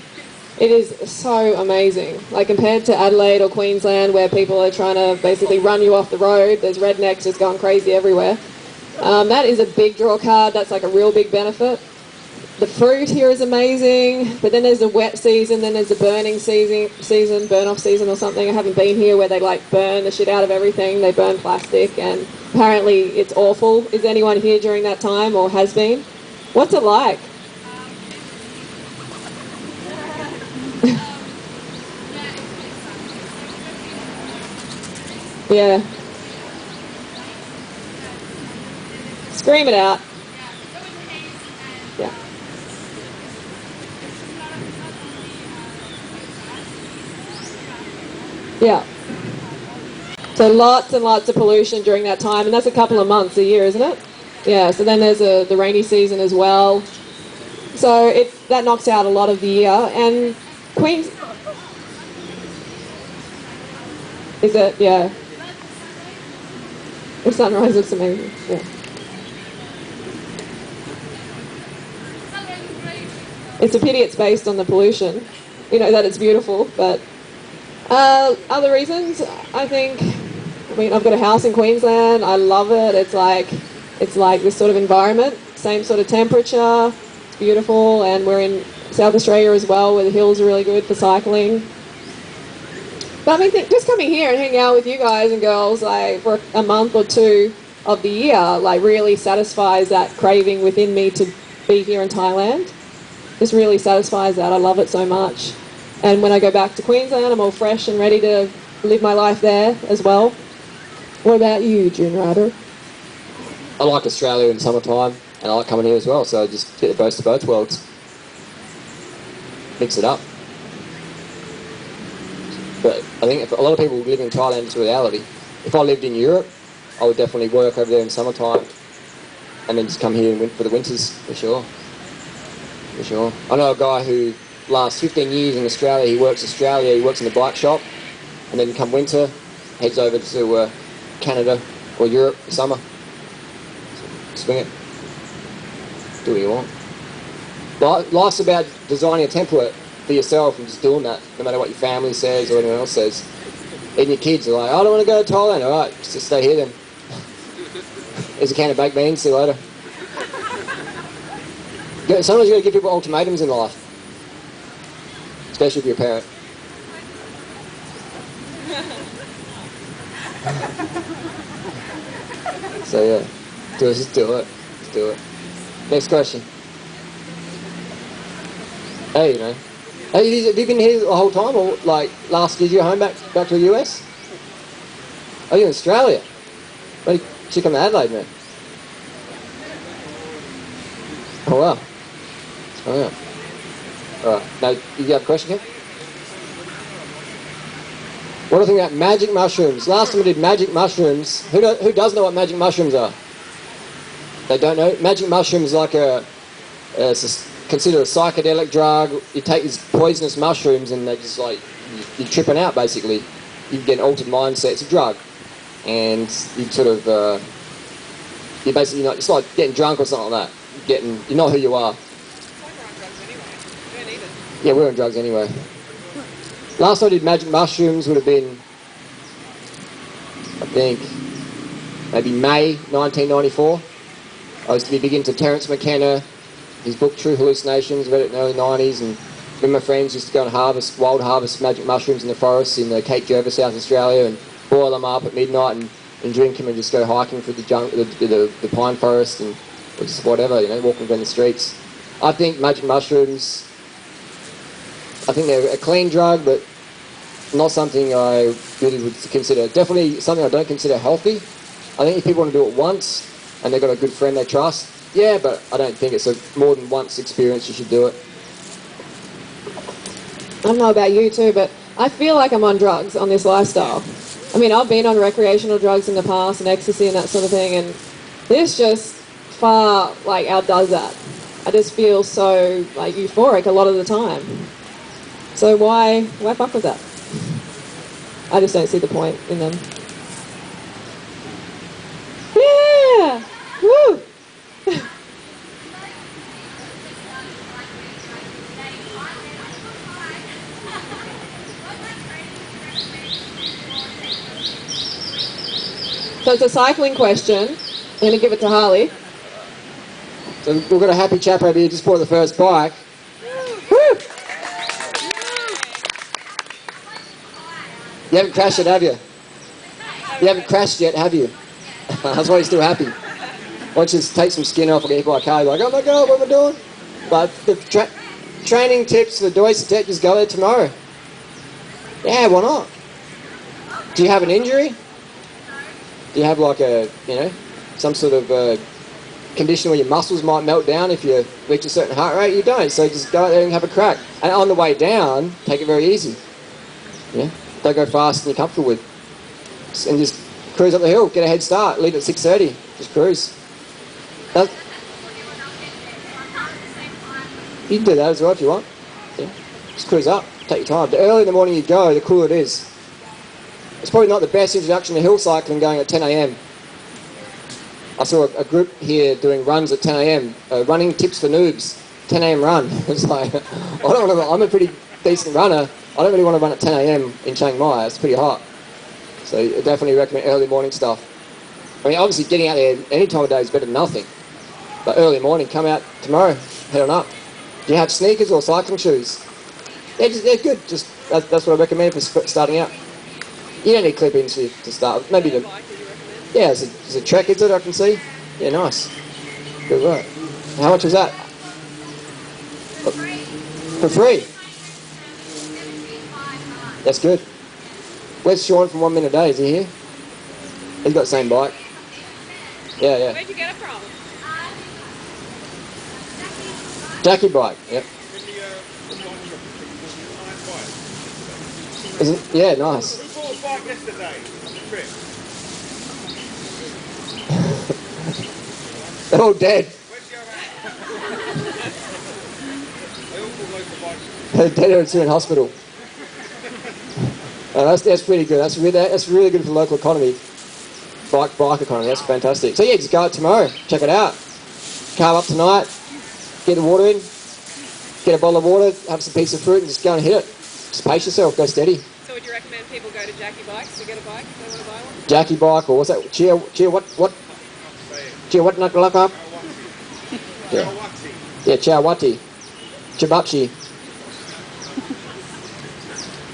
It is so amazing. Like compared to Adelaide or Queensland, where people are trying to basically run you off the road. There's rednecks just going crazy everywhere. That is a big draw card. That's like a real big benefit. The fruit here is amazing, but then there's the wet season, then there's the burning season, burn-off season or something. I haven't been here where they like burn the shit out of everything. They burn plastic and apparently it's awful. Is anyone here during that time or has been? What's it like? Yeah. Scream it out. Yeah. Yeah. So lots and lots of pollution during that time, and that's a couple of months a year, isn't it? Yeah, so then there's the rainy season as well. So that knocks out a lot of the year. And Queens... Is it? Yeah. The sunrise looks amazing. Yeah. It's a pity it's based on the pollution. You know, that it's beautiful, but... other reasons, I think... I mean, I've got a house in Queensland. I love it. It's like this sort of environment, same sort of temperature. It's beautiful, and we're in South Australia as well, where the hills are really good for cycling. But I mean, just coming here and hanging out with you guys and girls, like for a month or two of the year, like really satisfies that craving within me to be here in Thailand. Just really satisfies that. I love it so much. And when I go back to Queensland, I'm all fresh and ready to live my life there as well. What about you, Durianrider? I like Australia in summertime, and I like coming here as well, so I just get the best of both worlds. Mix it up. But I think if a lot of people live in Thailand, it's a reality. If I lived in Europe, I would definitely work over there in summertime, and then just come here for the winters, for sure. For sure. I know a guy who, last 15 years in Australia, he works in the bike shop, and then come winter, heads over to Canada or Europe for summer. Swing it. Do what you want. Life's about designing a template for yourself and just doing that, no matter what your family says or anyone else says. Even your kids are like, I don't want to go to Thailand. All right, just stay here then. Here's a can of baked beans, see you later. Sometimes you've got to give people ultimatums in life. Especially if you're a parent. So yeah, just do it. Just do it. Next question. Hey, you know. Hey, have you been here the whole time, or like last year you home back to the US? Oh, you're in Australia. Why did you come to Adelaide, man? Oh wow. Oh yeah. All right. Now, you have a question here? What do you think about magic mushrooms? Last time we did magic mushrooms. Who does know what magic mushrooms are? They don't know. Magic mushrooms like it's considered a psychedelic drug. You take these poisonous mushrooms and they just like you're tripping out basically. You get an altered mindset. It's a drug, and you sort of you basically it's like getting drunk or something like that. You're not who you are. Yeah, we're on drugs anyway. Last time I did magic mushrooms would have been, I think, maybe May 1994. I was to be big into Terence McKenna, his book True Hallucinations, read it in the early 90s, and me and my friends used to go and wild harvest magic mushrooms in the forests in Cape Jervis, South Australia, and boil them up at midnight and drink them and just go hiking through the pine forest and or just whatever, walking down the streets. I think magic mushrooms, I think they're a clean drug, but not something I really would consider. Definitely something I don't consider healthy. I think if people want to do it once and they've got a good friend they trust, yeah, but I don't think it's a more than once experience you should do it. I don't know about you too, but I feel like I'm on drugs on this lifestyle. I mean, I've been on recreational drugs in the past and ecstasy and that sort of thing, and this just far outdoes that. I just feel so euphoric a lot of the time. So why fuck with that? I just don't see the point in them. Yeah! Woo! So it's a cycling question. I'm going to give it to Harley. So we've got a happy chap over here, just bought the first bike. Woo! You haven't crashed yet, have you? You haven't crashed yet, have you? That's why you're still happy. Once you take some skin off and get hit by a car, you're like, oh my God, what am I doing? But the training tips for the Deutsche just go there tomorrow. Yeah, why not? Do you have an injury? Do you have some sort of condition where your muscles might melt down if you reach a certain heart rate? You don't, so just go out there and have a crack. And on the way down, take it very easy. Yeah, don't go faster than you're comfortable with. and just cruise up the hill, get a head start, leave at 6:30, just cruise. You can do that as well if you want. Yeah. Just cruise up, take your time. The earlier in the morning you go, the cooler it is. It's probably not the best introduction to hill cycling going at 10 a.m. I saw a group here doing runs at 10 a.m. Running tips for noobs, 10 a.m. run. It's like, I'm a pretty decent runner. I don't really want to run at 10 a.m. in Chiang Mai. It's pretty hot. So I definitely recommend early morning stuff. I mean, obviously getting out there any time of day is better than nothing. But early morning, come out tomorrow, head on up. Do you have sneakers or cycling shoes? They're good. Just that's what I recommend for starting out. You don't need clip-ins to start with. Maybe yeah, it's a Trek, is it? I can see. Yeah, nice. Good work. How much was that? For free. That's good. Where's Sean from 1 Minute a Day? Is he here? He's got the same bike. Yeah, yeah. Where'd you get it from? Jackie bike. Yep. Yeah, nice. We bought a bike yesterday on the trip. They're all dead. Where's your They all bought loads of bikes. They're dead or two in hospital. That's pretty good. That's really good for the local economy. Bike economy. That's fantastic. So yeah, just go out tomorrow. Check it out. Carve up tonight. Get the water in. Get a bottle of water. Have some piece of fruit and just go and hit it. Just pace yourself. Go steady. So would you recommend people go to Jackie Bikes to get a bike if they want to buy one? Jackie bike or what's that? Cheer what? Cheer what? Knuckle up. Yeah. Yeah, Chawati. Chibachi.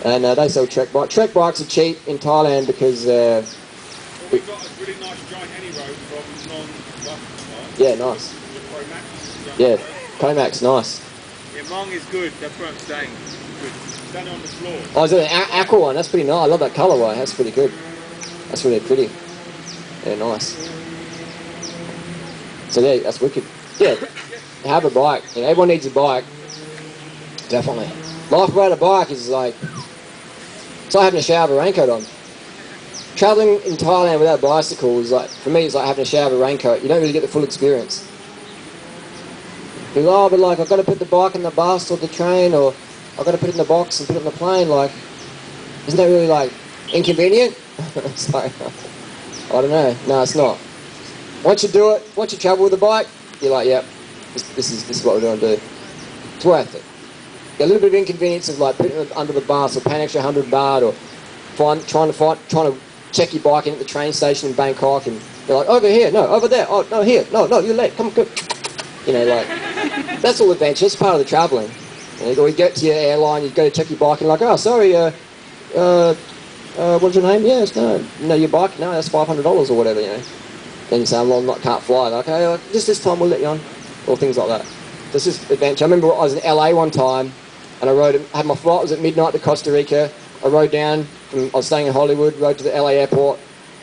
And they sell Trek bikes. Trek bikes are cheap in Thailand because... we got a really nice giant any road from non-Buff. Yeah, nice. Yeah, Comax, nice. Yeah, Mong is good. That's what I'm saying. Good. Done on the floor. Oh, is it an aqua one? That's pretty nice. I love that colourway. That's pretty good. That's really pretty. Yeah, nice. So yeah, that's wicked. Yeah, have a bike. You know, everyone needs a bike. Definitely. Life without a bike is like... It's like having a shower with a raincoat on. Travelling in Thailand without a bicycle is like, for me, it's like having a shower with a raincoat. You don't really get the full experience. You go, oh, but like, I've got to put the bike in the bus or the train, or I've got to put it in the box and put it on the plane. Like, isn't that really like inconvenient? It's like, I don't know. No, it's not. Once you do it, once you travel with a bike, you're like, yep, this is what we're going to do. It's worth it. A little bit of inconvenience of like putting it under the bus or paying extra 100 baht or trying to check your bike in at the train station in Bangkok, and you're like, over here, no, over there, oh no, here, no, you're late, come. You know, like, that's all adventure. It's part of the travelling. You know, you get to your airline, you go to check your bike, and you're like, oh, sorry, what's your name? Yes, no, your bike, no, that's $500 or whatever, you know. Then you say, well, I can't fly. Like, okay, just this time we'll let you on, or things like that. That's just adventure. I remember I was in LA one time, and I had my flight was at midnight to Costa Rica. I rode down I was staying in Hollywood, rode to the LA airport,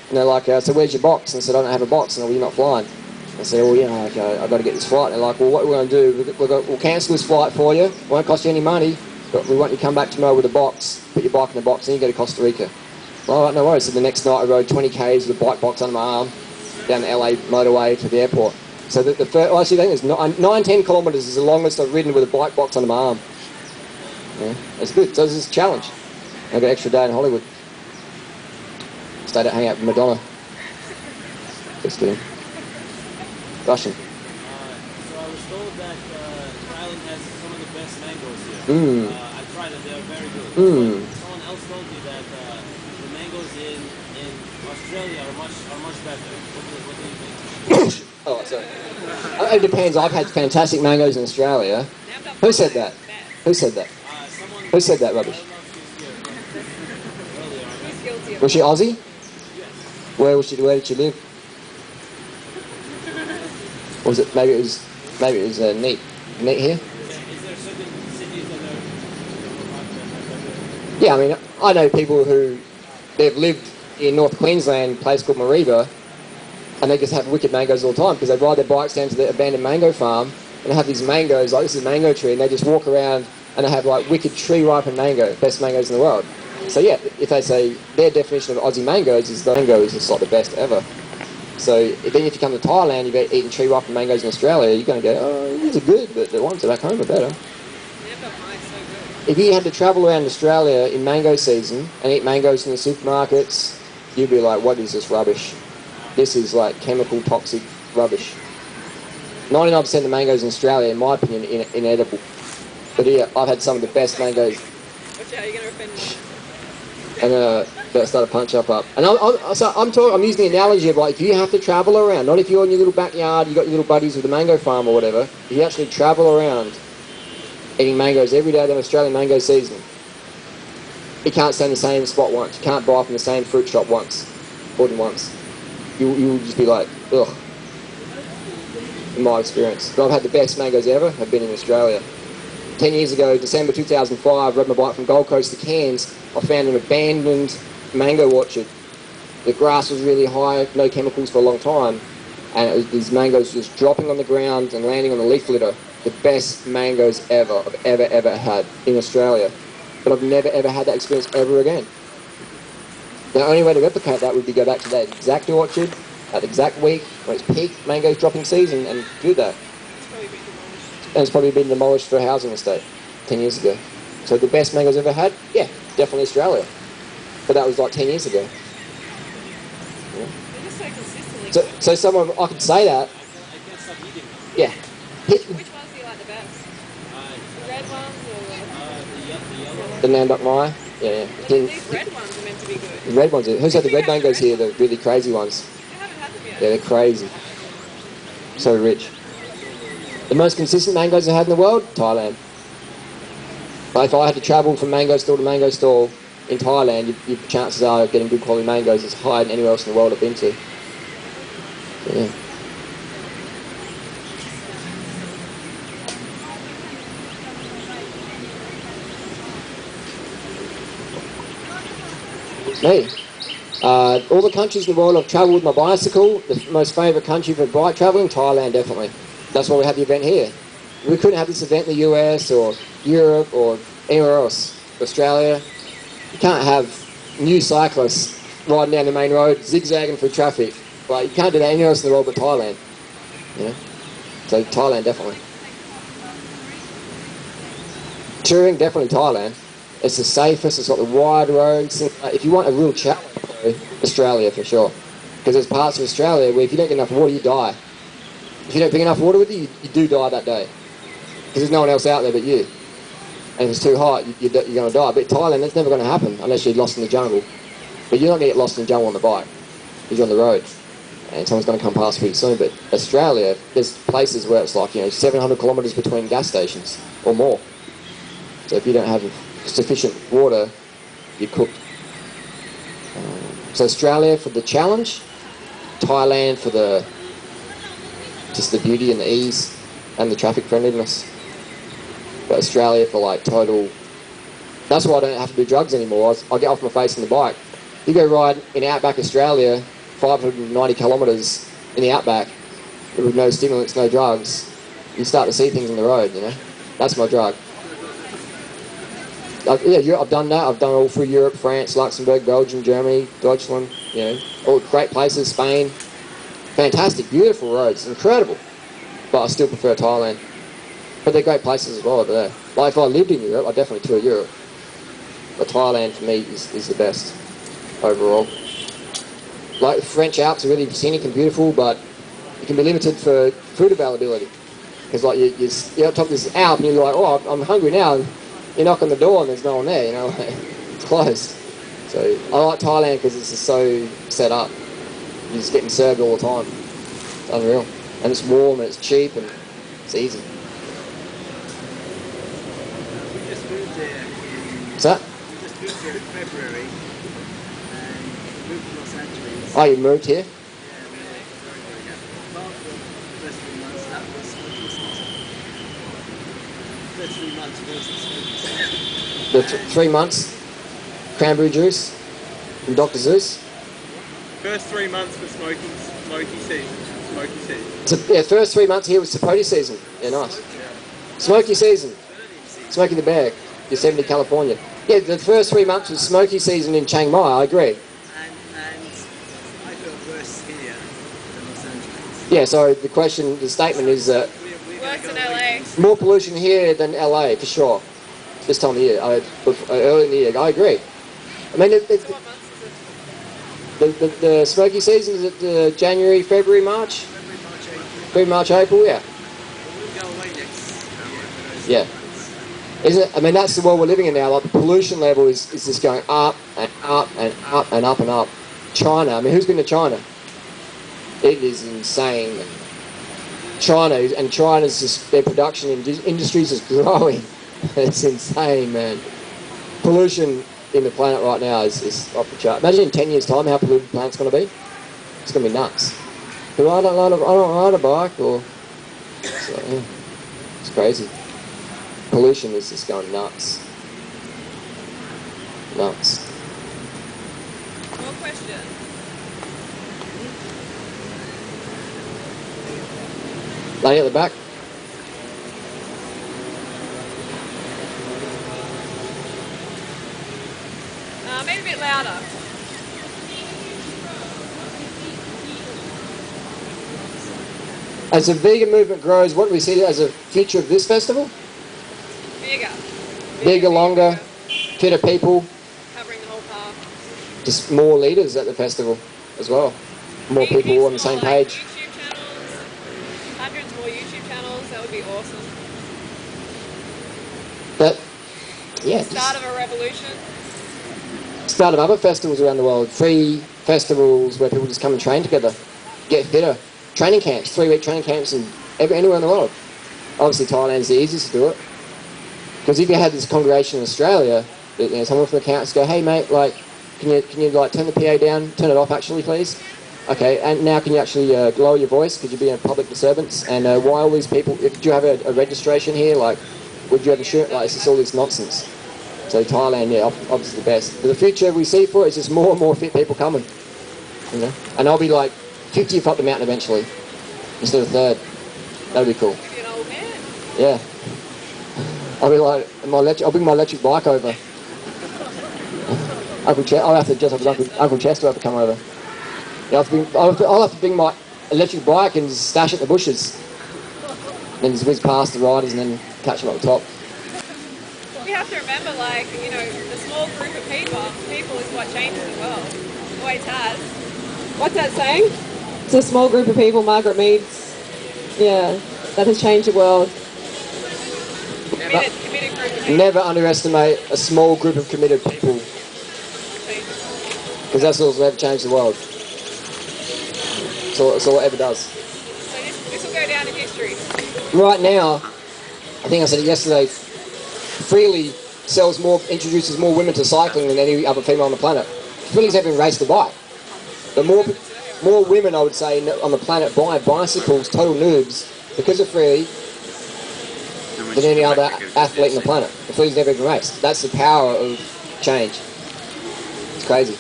and they're like, so where's your box? And I said, I don't have a box. And I said, well, you're not flying. I said, well, you know, okay, I've got to get this flight. And they're like, well, what we're going to do, we'll cancel this flight for you. It won't cost you any money, but we want you to come back tomorrow with a box, put your bike in the box, and you go to Costa Rica. Well, all right, no worries. So the next night I rode 20 Ks with a bike box under my arm down the LA motorway to the airport. So the first, I actually think it's 9-10 kilometres is the longest I've ridden with a bike box under my arm. Yeah, it's good. So this is a challenge. I got an extra day in Hollywood. Stayed at hang out with Madonna. Just kidding. Russian. So I was told that Thailand has some of the best mangoes here. I tried it; they are very good. But someone else told me that the mangoes in Australia are much better. What do you think? Oh, sorry. It depends. I've had fantastic mangoes in Australia. Who said that? Who said that? Who said that rubbish? Was she Aussie? Where did she live? Or was it maybe it was neat here? Yeah, I mean, I know people who they've lived in North Queensland, a place called Mariba, and they just have wicked mangoes all the time because they ride their bikes down to the abandoned mango farm and they have these mangoes, like this is a mango tree, and they just walk around and they have like wicked tree ripened mango, best mangoes in the world. So yeah, if they say their definition of Aussie mangoes is the mango is just like the best ever. So then if you come to Thailand, you've eaten tree ripe mangoes in Australia, you're going to go, oh, these are good, but the ones back home are better. If you had to travel around Australia in mango season and eat mangoes in the supermarkets, you'd be like, what is this rubbish? This is like chemical toxic rubbish. 99% of the mangoes in Australia, in my opinion, inedible. But yeah, I've had some of the best mangoes. Watch out, you're going to offend me. And better start a punch up. And I'm using the analogy of like, if you have to travel around, not if you're in your little backyard, you got your little buddies with the mango farm or whatever, if you actually travel around eating mangoes every day of the Australian mango season, you can't stay in the same spot once. You can't buy from the same fruit shop once, more than once. You'll just be like, ugh, in my experience. But I've had the best mangoes ever, have been in Australia. 10 years ago, December 2005, rode my bike from Gold Coast to Cairns. I found an abandoned mango orchard. The grass was really high, no chemicals for a long time, and these mangoes just dropping on the ground and landing on the leaf litter. The best mangoes I've ever had in Australia. But I've never ever had that experience ever again. The only way to replicate that would be go back to that exact orchard at the exact week when it's peak mango dropping season and do that. And it's probably been demolished for a housing estate 10 years ago. So the best mangoes I've ever had? Yeah, definitely Australia. But that was like 10 years ago. Yeah. They're just so consistently So someone, I could say that. Yeah. Which ones do you like the best? The red ones or The Nandok Maya? Yeah. These red ones are meant to be good. The red ones. Who's had the red mangoes here? The really crazy ones. I haven't had them yet. Yeah, they're crazy. So rich. The most consistent mangoes I've had in the world? Thailand. But if I had to travel from mango store to mango store in Thailand, your chances are of getting good quality mangoes as high than anywhere else in the world I've been to. So, yeah. Me. All the countries in the world I've travelled with my bicycle, the most favourite country for bike travelling, Thailand definitely. That's why we have the event here. We couldn't have this event in the US or Europe or anywhere else. Australia, you can't have new cyclists riding down the main road, zigzagging through traffic. Like, you can't do that anywhere else in the world but Thailand. You know? So Thailand, definitely. Touring, definitely Thailand. It's the safest, it's got the wide roads. If you want a real challenge, Australia for sure. Because there's parts of Australia where if you don't get enough water, you die. If you don't bring enough water with you, you do die that day. Because there's no one else out there but you. And if it's too hot, you're going to die. But Thailand, that's never going to happen unless you're lost in the jungle. But you're not going to get lost in the jungle on the bike. Because you're on the road. And someone's going to come past pretty soon. But Australia, there's places where it's like, 700 kilometres between gas stations or more. So if you don't have sufficient water, you're cooked. So Australia for the challenge, Thailand for just the beauty and the ease and the traffic friendliness. But Australia for like total, that's why I don't have to do drugs anymore. I get off my face on the bike. You go ride in outback Australia, 590 kilometres in the outback with no stimulants, no drugs, you start to see things on the road, That's my drug. I've done that. I've done all through Europe, France, Luxembourg, Belgium, Germany, Deutschland, all great places, Spain. Fantastic, beautiful roads, incredible. But I still prefer Thailand. But they're great places as well over there. Like if I lived in Europe, I'd definitely tour Europe. But Thailand for me is the best overall. Like the French Alps are really scenic and beautiful, but you can be limited for food availability. Because like you're on top of this Alp and you're like, oh, I'm hungry now. And you knock on the door and there's no one there, it's closed. So I like Thailand because it's just so set up. You're just getting served all the time. It's unreal. And it's warm and it's cheap and it's easy. We just moved there What's that? we just moved here in February and we moved to Los Angeles. Oh, you moved here? Yeah, we were very, very happy. Apart from the first 3 months, that was smoky season. First 3 months was the smoky season. The 3 months, cranberry juice from Dr. Zeus. First 3 months for smoky season. Smoky season. So, yeah, first 3 months here was Sapote season. Yeah, nice. Smoky season. Smoky the Bear, Yosemite, California. Yeah, the first 3 months was smoky season in Chiang Mai, I agree. And I feel worse here than Los Angeles. Yeah, so the statement is We're Worse gonna in go LA. more pollution here than LA, for sure. This time of year, early in the year, I agree. I mean, So what months is it? the smoky season is it January, February, March? February, March, April, yeah. We'll go away next year. Yeah. Isn't it? I mean, that's the world we're living in now. Like, the pollution level is just going up and up and up and up and up. China, I mean, who's been to China? It is insane. China's just, their production industries is growing. It's insane, man. Pollution in the planet right now is off the chart. Imagine in 10 years' time how polluted the planet's going to be. It's going to be nuts. But I don't ride a bike, or so, yeah. It's crazy. Pollution is just going nuts. Nuts. More question. Lady at the back. Maybe a bit louder. As the vegan movement grows, what do we see as a future of this festival? Bigger. Bigger, longer, fitter people, Covering the whole park. just more leaders at the festival as well. More people on the same page. YouTube channels, hundreds more YouTube channels. That would be awesome. But yeah, Start of a revolution. start of other festivals around the world, free festivals where people just come and train together, get fitter. Training camps, 3-week training camps anywhere in the world. Obviously Thailand's the easiest to do it. Because if you had this congregation in Australia, someone from the council go, hey mate, like, can you like turn the PA down, turn it off actually please? Okay, and now can you actually lower your voice because you're being a public disturbance? And why all these people, do you have a registration here? Like, would you have insurance? Like, it's just all this nonsense. So Thailand, yeah, obviously the best. But the future we see for it is just more and more fit people coming. You know? And I'll be like 50th up the mountain eventually, instead of third. That'd be cool. You'd be an old man. Yeah. I'll be like, I'll bring my electric bike over. I'll have to just have Uncle Chester have to come over. Yeah, I'll have to bring my electric bike and just stash it in the bushes. Then just whiz past the riders and then catch them up the top. We have to remember, like, you know, the small group of people is what changes the world. Always has. What's that saying? It's a small group of people, Margaret Mead's, yeah, that has changed the world. Committed group of people. Never underestimate a small group of committed people. Because that's what's ever changed the world. That's all it ever does. So this will go down in history. Right now, I think I said it yesterday, Freelee introduces more women to cycling than any other female on the planet. Freelee's never even raced a bike. But more women, I would say, on the planet buy bicycles, total noobs, because of Freelee, than any other athlete on the planet. The Freelee's never even raced. That's the power of change. It's crazy.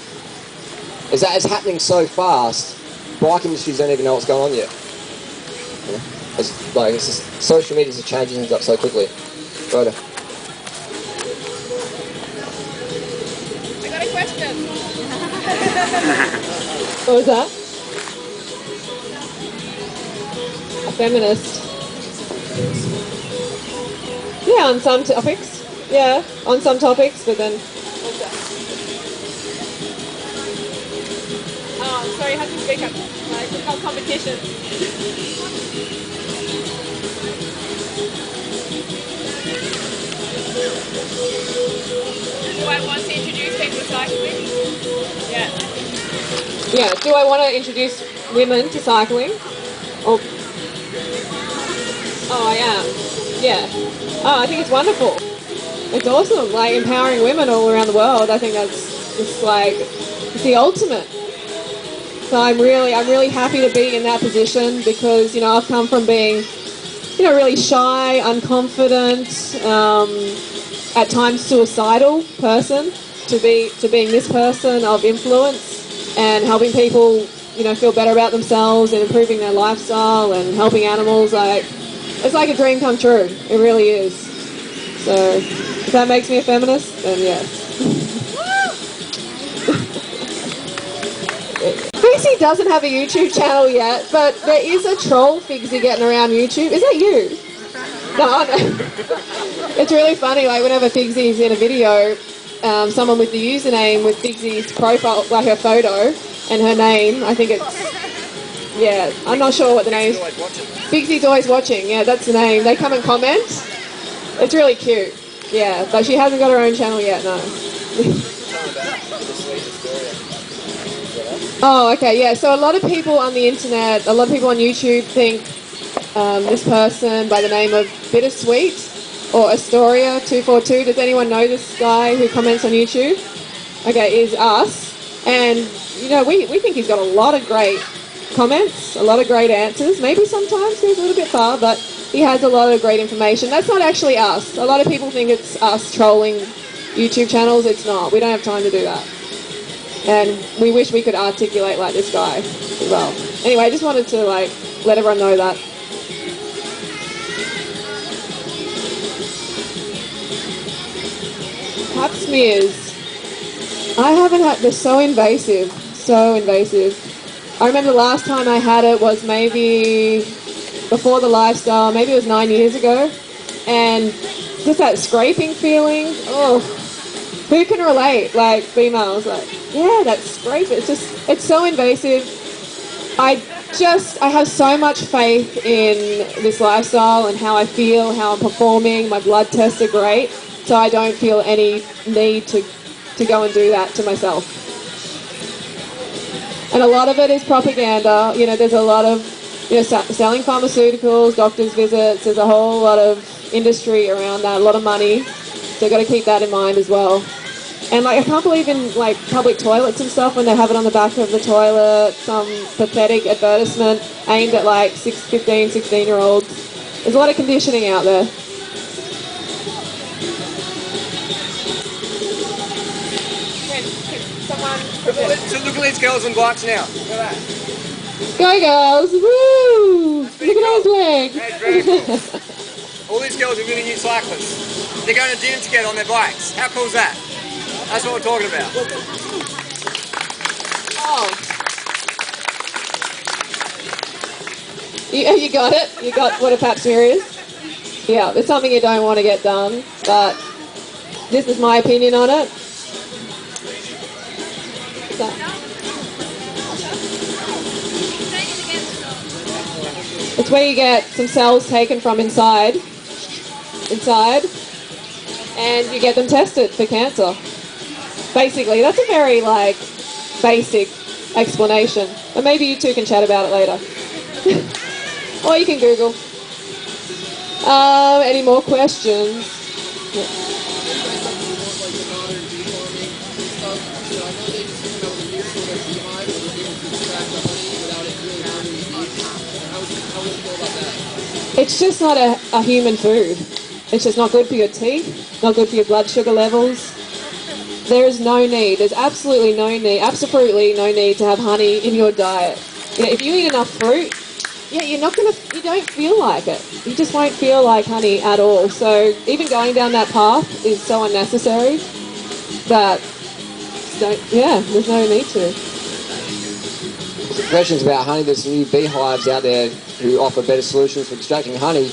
It's happening so fast, bike industries don't even know what's going on yet. Yeah. It's just, social media is changing things up so quickly. Right. I got a question. What was that? A feminist. Yeah, on some topics. Yeah, on some topics, but then... What's that? Oh, sorry, I had to speak up. It's not competition. Do I want to introduce people to cycling? Yeah. Yeah, do I want to introduce women to cycling? Or... Oh, I am. Yeah. Oh, I think it's wonderful. It's awesome, like empowering women all around the world. I think that's just like, it's the ultimate. So I'm really happy to be in that position because, you know, I've come from being, you know, really shy, unconfident, at times suicidal person to being this person of influence and helping people, you know, feel better about themselves and improving their lifestyle and helping animals. It's like a dream come true. It really is. So If that makes me a feminist, then yes. Figsy doesn't have a YouTube channel yet, but there is a troll Figsy getting around YouTube. Is that you? No, no. It's really funny, like whenever Figsy's in a video, someone with the username with Figsy's profile, like her photo and her name, I think it's, yeah, I'm not sure what the name is. Figsy's always watching, yeah, that's the name. They come and comment. It's really cute, yeah, but she hasn't got her own channel yet, no. Oh, okay, yeah, so a lot of people on the internet, a lot of people on YouTube think this person by the name of Bittersweet or Astoria242. Does anyone know this guy who comments on YouTube? Okay, is us. And, you know, we think he's got a lot of great comments, a lot of great answers. Maybe sometimes goes a little bit far, but he has a lot of great information. That's not actually us. A lot of people think it's us trolling YouTube channels. It's not. We don't have time to do that. And we wish we could articulate like this guy as well. Anyway, I just wanted to, like, let everyone know that. Pap smears. I haven't had, they're so invasive, so invasive. I remember the last time I had it was maybe before the lifestyle, maybe it was 9 years ago. And just that scraping feeling, oh, who can relate? Like females, like, yeah, that scrape, it's just, it's so invasive. I have so much faith in this lifestyle and how I feel, how I'm performing, my blood tests are great. So I don't feel any need to go and do that to myself. And a lot of it is propaganda. You know, there's a lot of, you know, selling pharmaceuticals, doctor's visits. There's a whole lot of industry around that, a lot of money. So you've got to keep that in mind as well. And like, I can't believe in like public toilets and stuff when they have it on the back of the toilet, some pathetic advertisement aimed at like 15, 16-year-olds. There's a lot of conditioning out there. So look at these girls on bikes now. Look at that. Go girls! Woo! Look at those legs. That's very cool. All these girls are really new cyclists. They're going to gym together on their bikes. How cool is that? That's what we're talking about. Oh. You got it? You got what a pap smear is? Yeah, it's something you don't want to get done, but this is my opinion on it. It's where you get some cells taken from inside, and you get them tested for cancer. Basically, that's a very, like, basic explanation. But maybe you two can chat about it later. Or you can Google. Any more questions? Yeah. It's just not a human food. It's just not good for your teeth, not good for your blood sugar levels. There is no need, there's absolutely no need to have honey in your diet. You know, if you eat enough fruit, yeah, you don't feel like it. You just won't feel like honey at all. So even going down that path is so unnecessary that, there's no need to. Questions about honey. There's new beehives out there who offer better solutions for extracting honey.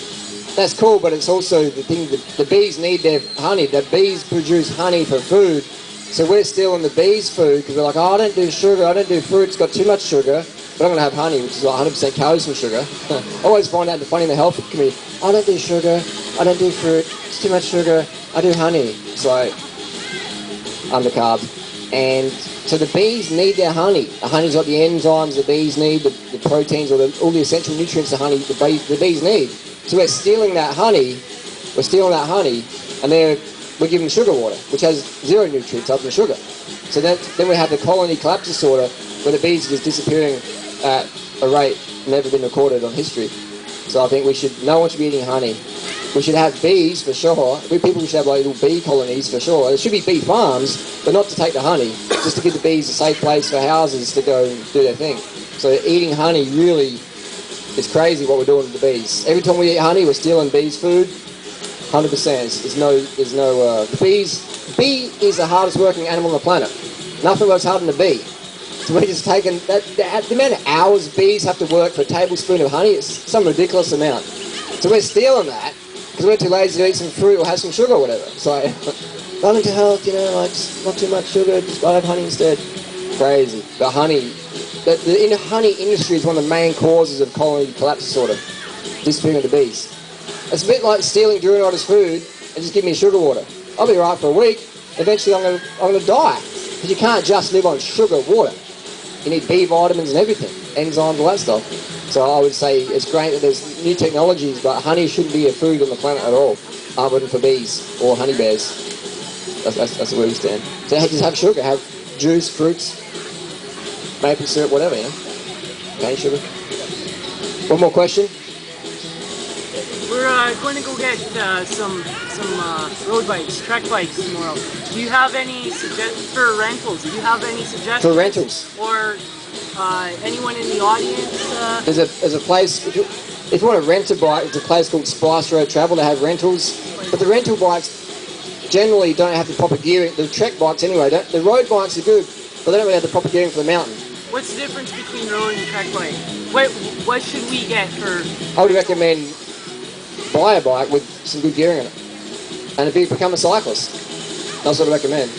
That's cool, but it's also the thing that the bees need their honey. The bees produce honey for food. So we're stealing the bees' food because we're like, oh, I don't do sugar, I don't do fruit, it's got too much sugar, but I'm going to have honey, which is like 100% calories from sugar. I always find out funny in the health community, I don't do sugar, I don't do fruit, it's too much sugar, I do honey. It's like undercarb. And so the bees need their honey. The honey's got the enzymes the bees need, the proteins, or all the essential nutrients the bees need. So we're stealing that honey, and we're giving them sugar water, which has zero nutrients other than sugar. So then we have the colony collapse disorder, where the bees are just disappearing at a rate never been recorded on history. So I think no one should be eating honey. We should have bees for sure. People should have like little bee colonies for sure. There should be bee farms, but not to take the honey, just to give the bees a safe place for houses to go and do their thing. So eating honey really is crazy what we're doing to the bees. Every time we eat honey, we're stealing bees' food, 100%. The bee is the hardest working animal on the planet. Nothing works harder than a bee. So we're just taking the amount of hours bees have to work for a tablespoon of honey. It's some ridiculous amount. So we're stealing that because we're too lazy to eat some fruit or have some sugar or whatever. So not into health, like just not too much sugar, just have honey instead. Crazy. But honey, the honey industry is one of the main causes of colony collapse disorder. Disappearing of the bees. It's a bit like stealing Durianrider's food and just give me sugar water. I'll be right for a week. Eventually I'm gonna die. Because you can't just live on sugar water. You need B vitamins and everything, enzymes, all that stuff. So I would say it's great that there's new technologies, but honey shouldn't be a food on the planet at all, other than for bees or honey bears. That's where we stand. So just have sugar, have juice, fruits, maple syrup, whatever, cane sugar. One more question? We're going to go get some road bikes, trek bikes tomorrow. Do you have any suggestions for rentals? Do you have any suggestions? For rentals? Or anyone in the audience? There's a place, if you want to rent a bike, there's a place called Spice Road Travel. They have rentals, but the rental bikes generally don't have the proper gearing. The trek bikes anyway, the road bikes are good, but they don't really have the proper gearing for the mountain. What's the difference between road and trek bike? What should we get for? I would recommend buy a bike with some good gearing in it. And if you become a cyclist, that's what I recommend.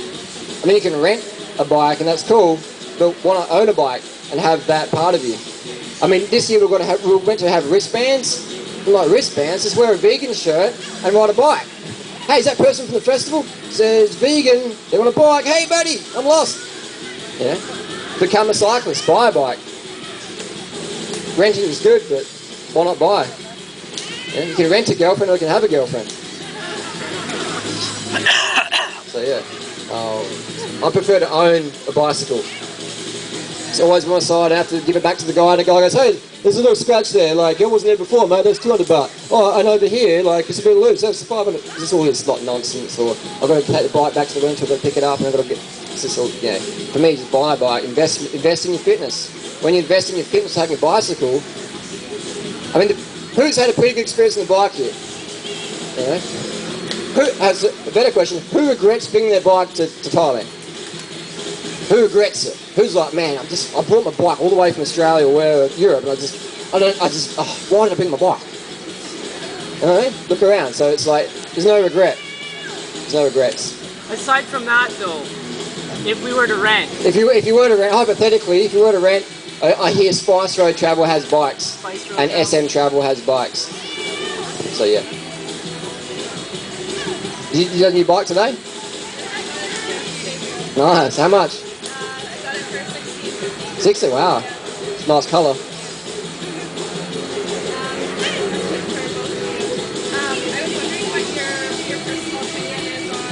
I mean, you can rent a bike and that's cool, but why not own a bike and have that part of you? I mean, this year we're meant to have wristbands. Like wristbands, just wear a vegan shirt and ride a bike. Hey, is that person from the festival? Says vegan, they want a bike. Hey buddy, I'm lost. Yeah. Become a cyclist, buy a bike. Renting is good, but why not buy? Yeah, you can rent a girlfriend or you can have a girlfriend. So yeah, I prefer to own a bicycle. It's always my side. I have to give it back to the guy, and the guy goes, "Hey, there's a little scratch there. Like, it wasn't there before, mate. That's 200 baht. Oh, and over here, like, it's a bit loose. That's 500. This all this like nonsense. Or I've got to take the bike back to the rental, I've got to pick it up, and I've got to get. It's just all, for me, just buy a bike. Invest in your fitness. When you invest in your fitness, taking a bicycle. I mean, who's had a pretty good experience on the bike here? Who has a better question? Who regrets bringing their bike to Thailand? Who regrets it? Who's like, man, I brought my bike all the way from Australia or Europe, and why did I bring my bike? You know what I mean? Look around. So it's like, there's no regret. There's no regrets. Aside from that, though, if we were to rent. If you were to rent, hypothetically, if you were to rent, I hear Spice Road Travel has bikes, and SM Travel has bikes. So yeah. You got a new bike today? Nice. How much? I got it for 60. 60. Wow. Nice colour. I was wondering what your personal opinion is on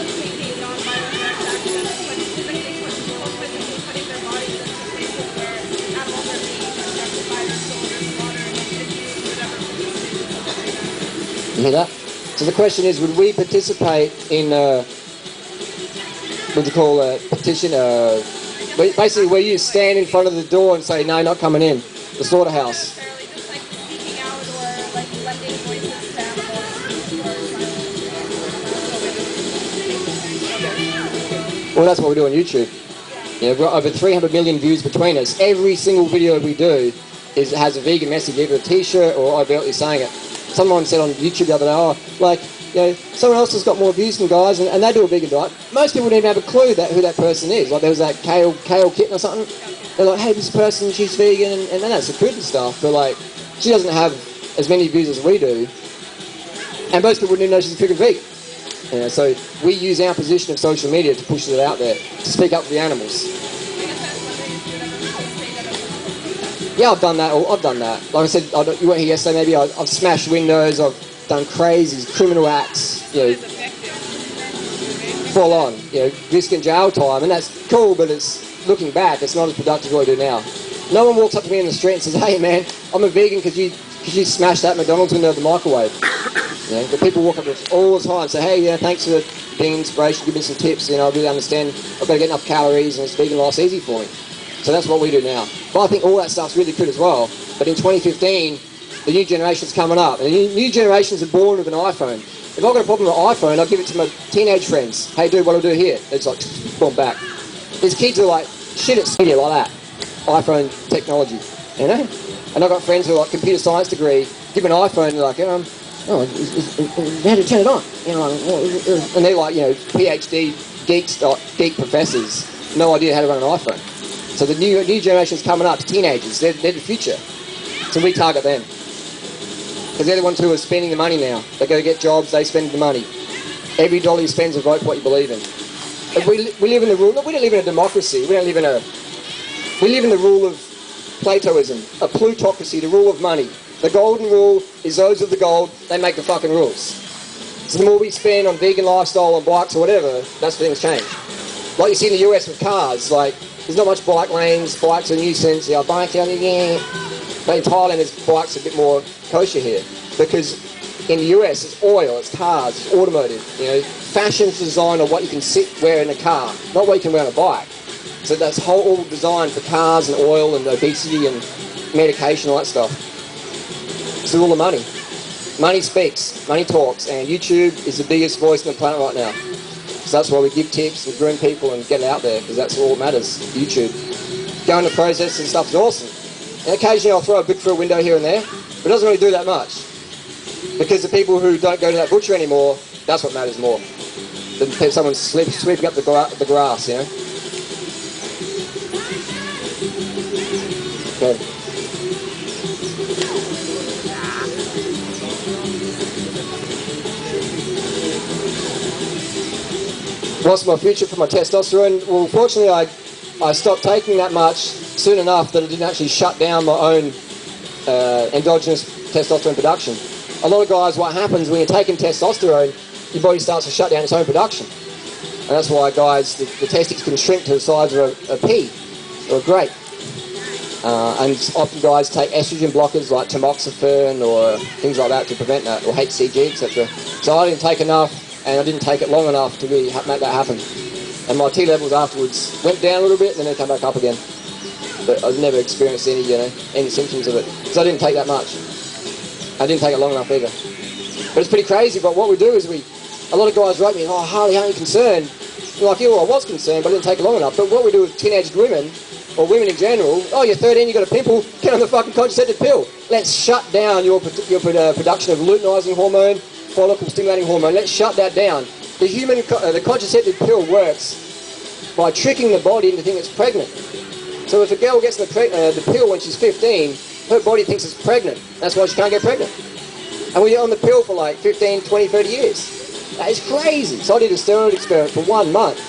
taking non-violent actions, physically putting their bodies into places where animals are being abducted by their soldiers, slaughtered, and abused, whatever. You hear that? So the question is, would we participate in, what do you call a petition? Basically, where you stand in front of the door and say, no, not coming in, the slaughterhouse. Not necessarily, just like speaking out or like lending voices to animals. Well, that's what we do on YouTube. We've got over 300 million views between us. Every single video we do has a vegan message, either a t-shirt or overtly saying it. Someone said on YouTube the other day, someone else has got more views than guys, and they do a vegan diet. Most people don't even have a clue who that person is. Like, there was that Kale Kitten or something. They're like, hey, this person, she's vegan, and that's the good and stuff. But like, she doesn't have as many views as we do, and most people wouldn't even know she's a freaking vegan. So we use our position of social media to push it out there, to speak up for the animals. Yeah, I've done that. Like I said, you weren't here yesterday. Maybe I've smashed windows. I've done crazy criminal acts. Full on. Risking jail time, and that's cool. But it's looking back, it's not as productive as what I do now. No one walks up to me in the street and says, "Hey, man, I'm a vegan because you smashed that McDonald's window of the microwave." But people walk up to us all the time and say, "Hey, thanks for being inspiration. Give me some tips. I really understand. I've got to get enough calories, and it's vegan life's easy for me." So that's what we do now. But I think all that stuff's really good as well. But in 2015, the new generation's coming up. And the new generations are born with an iPhone. If I've got a problem with an iPhone, I'll give it to my teenage friends. Hey, dude, what do I do here? It's like, gone back. These kids are like, shit at media like that. iPhone technology, you know? And I've got friends who are like computer science degree, give an iPhone, and they're like, how to turn it on? You know, and they're like, PhD geeks, geek professors, no idea how to run an iPhone. So the new generation's coming up, teenagers, they're the future. So we target them. Because they're the ones who are spending the money now. They go to get jobs, they spend the money. Every dollar you spend is a vote for what you believe in. If we live in the rule, we don't live in a democracy, we live in the rule of Platoism, a plutocracy, the rule of money. The golden rule is those with the gold, they make the fucking rules. So the more we spend on vegan lifestyle, on bikes or whatever, that's when things change. Like you see in the US with cars, like, there's not much bike lanes, bikes are a nuisance, bike, but in Thailand, there's bikes a bit more kosher here. Because in the US, it's oil, it's cars, it's automotive. Fashion's designed on what you can wear in a car, not what you can wear on a bike. So that's all designed for cars and oil and obesity and medication, all that stuff. It's all the money. Money speaks, money talks, and YouTube is the biggest voice on the planet right now. So that's why we give tips and groom people and get it out there, because that's all that matters, YouTube. Going to process and stuff is awesome. And occasionally I'll throw a book through a window here and there, but it doesn't really do that much. Because the people who don't go to that butcher anymore, that's what matters more. Than someone sweeping up the grass, you know? Okay. What's my future for my testosterone? Well, fortunately, I stopped taking that much soon enough that it didn't actually shut down my own endogenous testosterone production. A lot of guys, what happens when you're taking testosterone, your body starts to shut down its own production. And that's why guys, the testes can shrink to the size of a pea or a grape. And often guys take estrogen blockers like tamoxifen or things like that to prevent that, or HCG, etc. So I didn't take enough, and I didn't take it long enough to really make that happen. And my T levels afterwards went down a little bit, and then they came back up again. But I've never experienced any symptoms of it, because I didn't take that much. I didn't take it long enough either. But it's pretty crazy, but what we do is a lot of guys write me, Harley, aren't you concerned? I'm like, yeah, well, I was concerned, but I didn't take it long enough. But what we do with teenage women, or women in general, you're 13, you got a pimple, get on the fucking contraceptive pill. Let's shut down your production of luteinizing hormone, follicle stimulating hormone. Let's shut that down. The contraceptive pill works by tricking the body into thinking it's pregnant. So if a girl gets the pill when she's 15, her body thinks it's pregnant. That's why she can't get pregnant. And we're on the pill for like 15, 20, 30 years. That is crazy. So I did a steroid experiment for 1 month,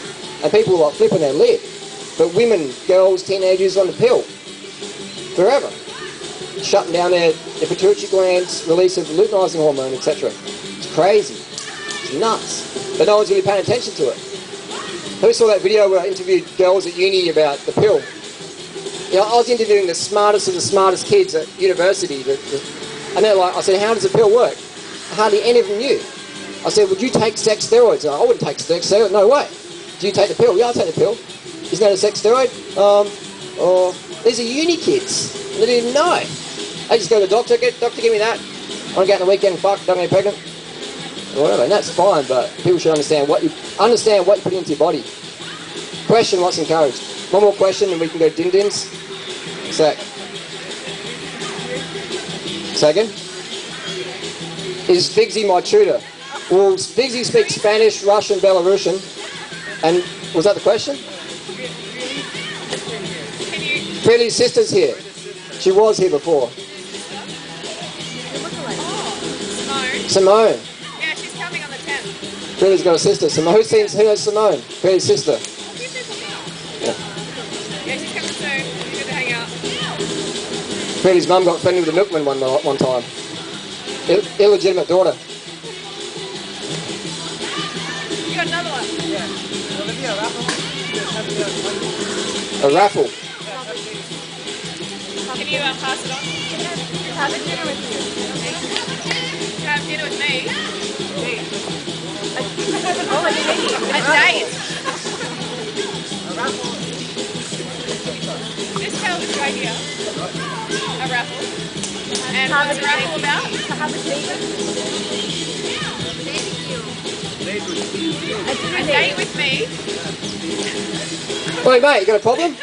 and people were like flipping their lid. But women, girls, teenagers on the pill forever, shutting down their pituitary glands, release of luteinizing hormone, etc. It's crazy. It's nuts. But no one's really paying attention to it. Who saw that video where I interviewed girls at uni about the pill? I was interviewing the smartest of the smartest kids at university, and they're like, I said, how does the pill work? Hardly any of them knew. I said, would you take sex steroids? I wouldn't take sex steroids, no way. Do you take the pill? Yeah, I'll take the pill. Isn't that a sex steroid? These are uni kids. They didn't even know. They just go to the doctor, doctor, give me that. I want to go out on the weekend and fuck, don't get pregnant. Or whatever, and that's fine, but people should understand what you put into your body. Question what's encouraged. One more question and we can go din-dins. Say again? Is Figsy my tutor? Well, Figsy speaks Spanish, Russian, Belarusian. And was that the question? Freelee's sister's here. She was here before. Simone. Yeah, she's coming on the 10th. Freelee's got a sister. Simone. Who has Simone? Freelee's sister. Yeah, she's coming soon. We're going to hang out. Freddie's mum got friendly with the milkman one time. Illegitimate daughter. You got another one? Yeah. Will there be a raffle? A raffle? Can you pass it on? Have a dinner with you. Have dinner with me? Oh, a date. A date? A raffle. Just tell this right here. A raffle. And what's the raffle about? A date with me. Wait, mate, you got a problem?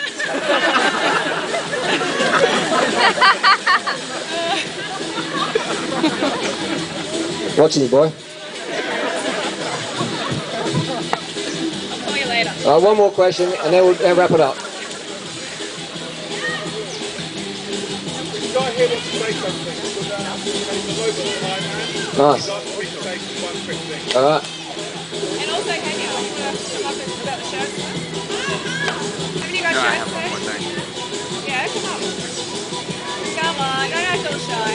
Watching you, boy. I'll call you later. One more question, and then we'll wrap it up. This guy here wants to say something. He's a local time man. Nice. He'd like me to say one quick thing. All right. And also, Kenya, you want to come up and about the shirts? Haven't you got shirts? I have one more thing. Yeah, come on. Come on, don't act all shy.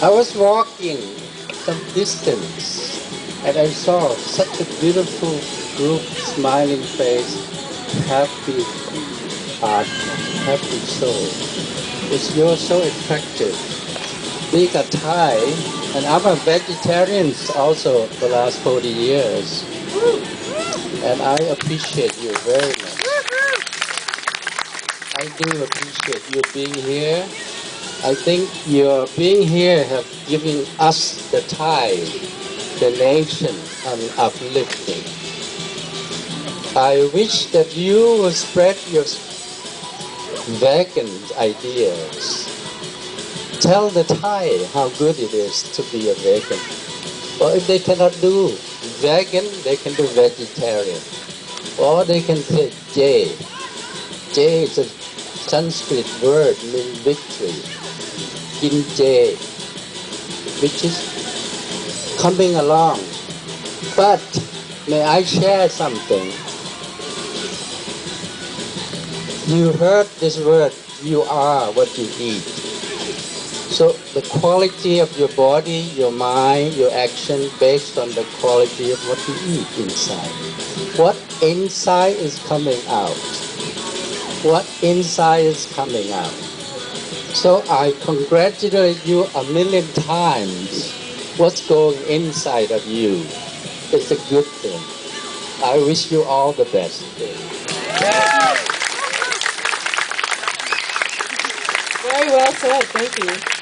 I was walking some distance and I saw such a beautiful group, smiling face, happy heart, happy soul. You're so attractive. Being a Thai, and I'm a vegetarian also for the last 40 years. And I appreciate you very much. I do appreciate you being here. I think your being here have given us the Thai, the nation, an uplifting. I wish that you would spread your vegan ideas. Tell the Thai how good it is to be a vegan. Or if they cannot do vegan, they can do vegetarian. Or they can say J. J is a Sanskrit word meaning victory. In J, which is coming along. But may I share something? You heard this word, you are what you eat. So the quality of your body, your mind, your action based on the quality of what you eat inside. What inside is coming out. What inside is coming out. So I congratulate you a million times. What's going inside of you is a good thing. I wish you all the best. Very well said. Thank you.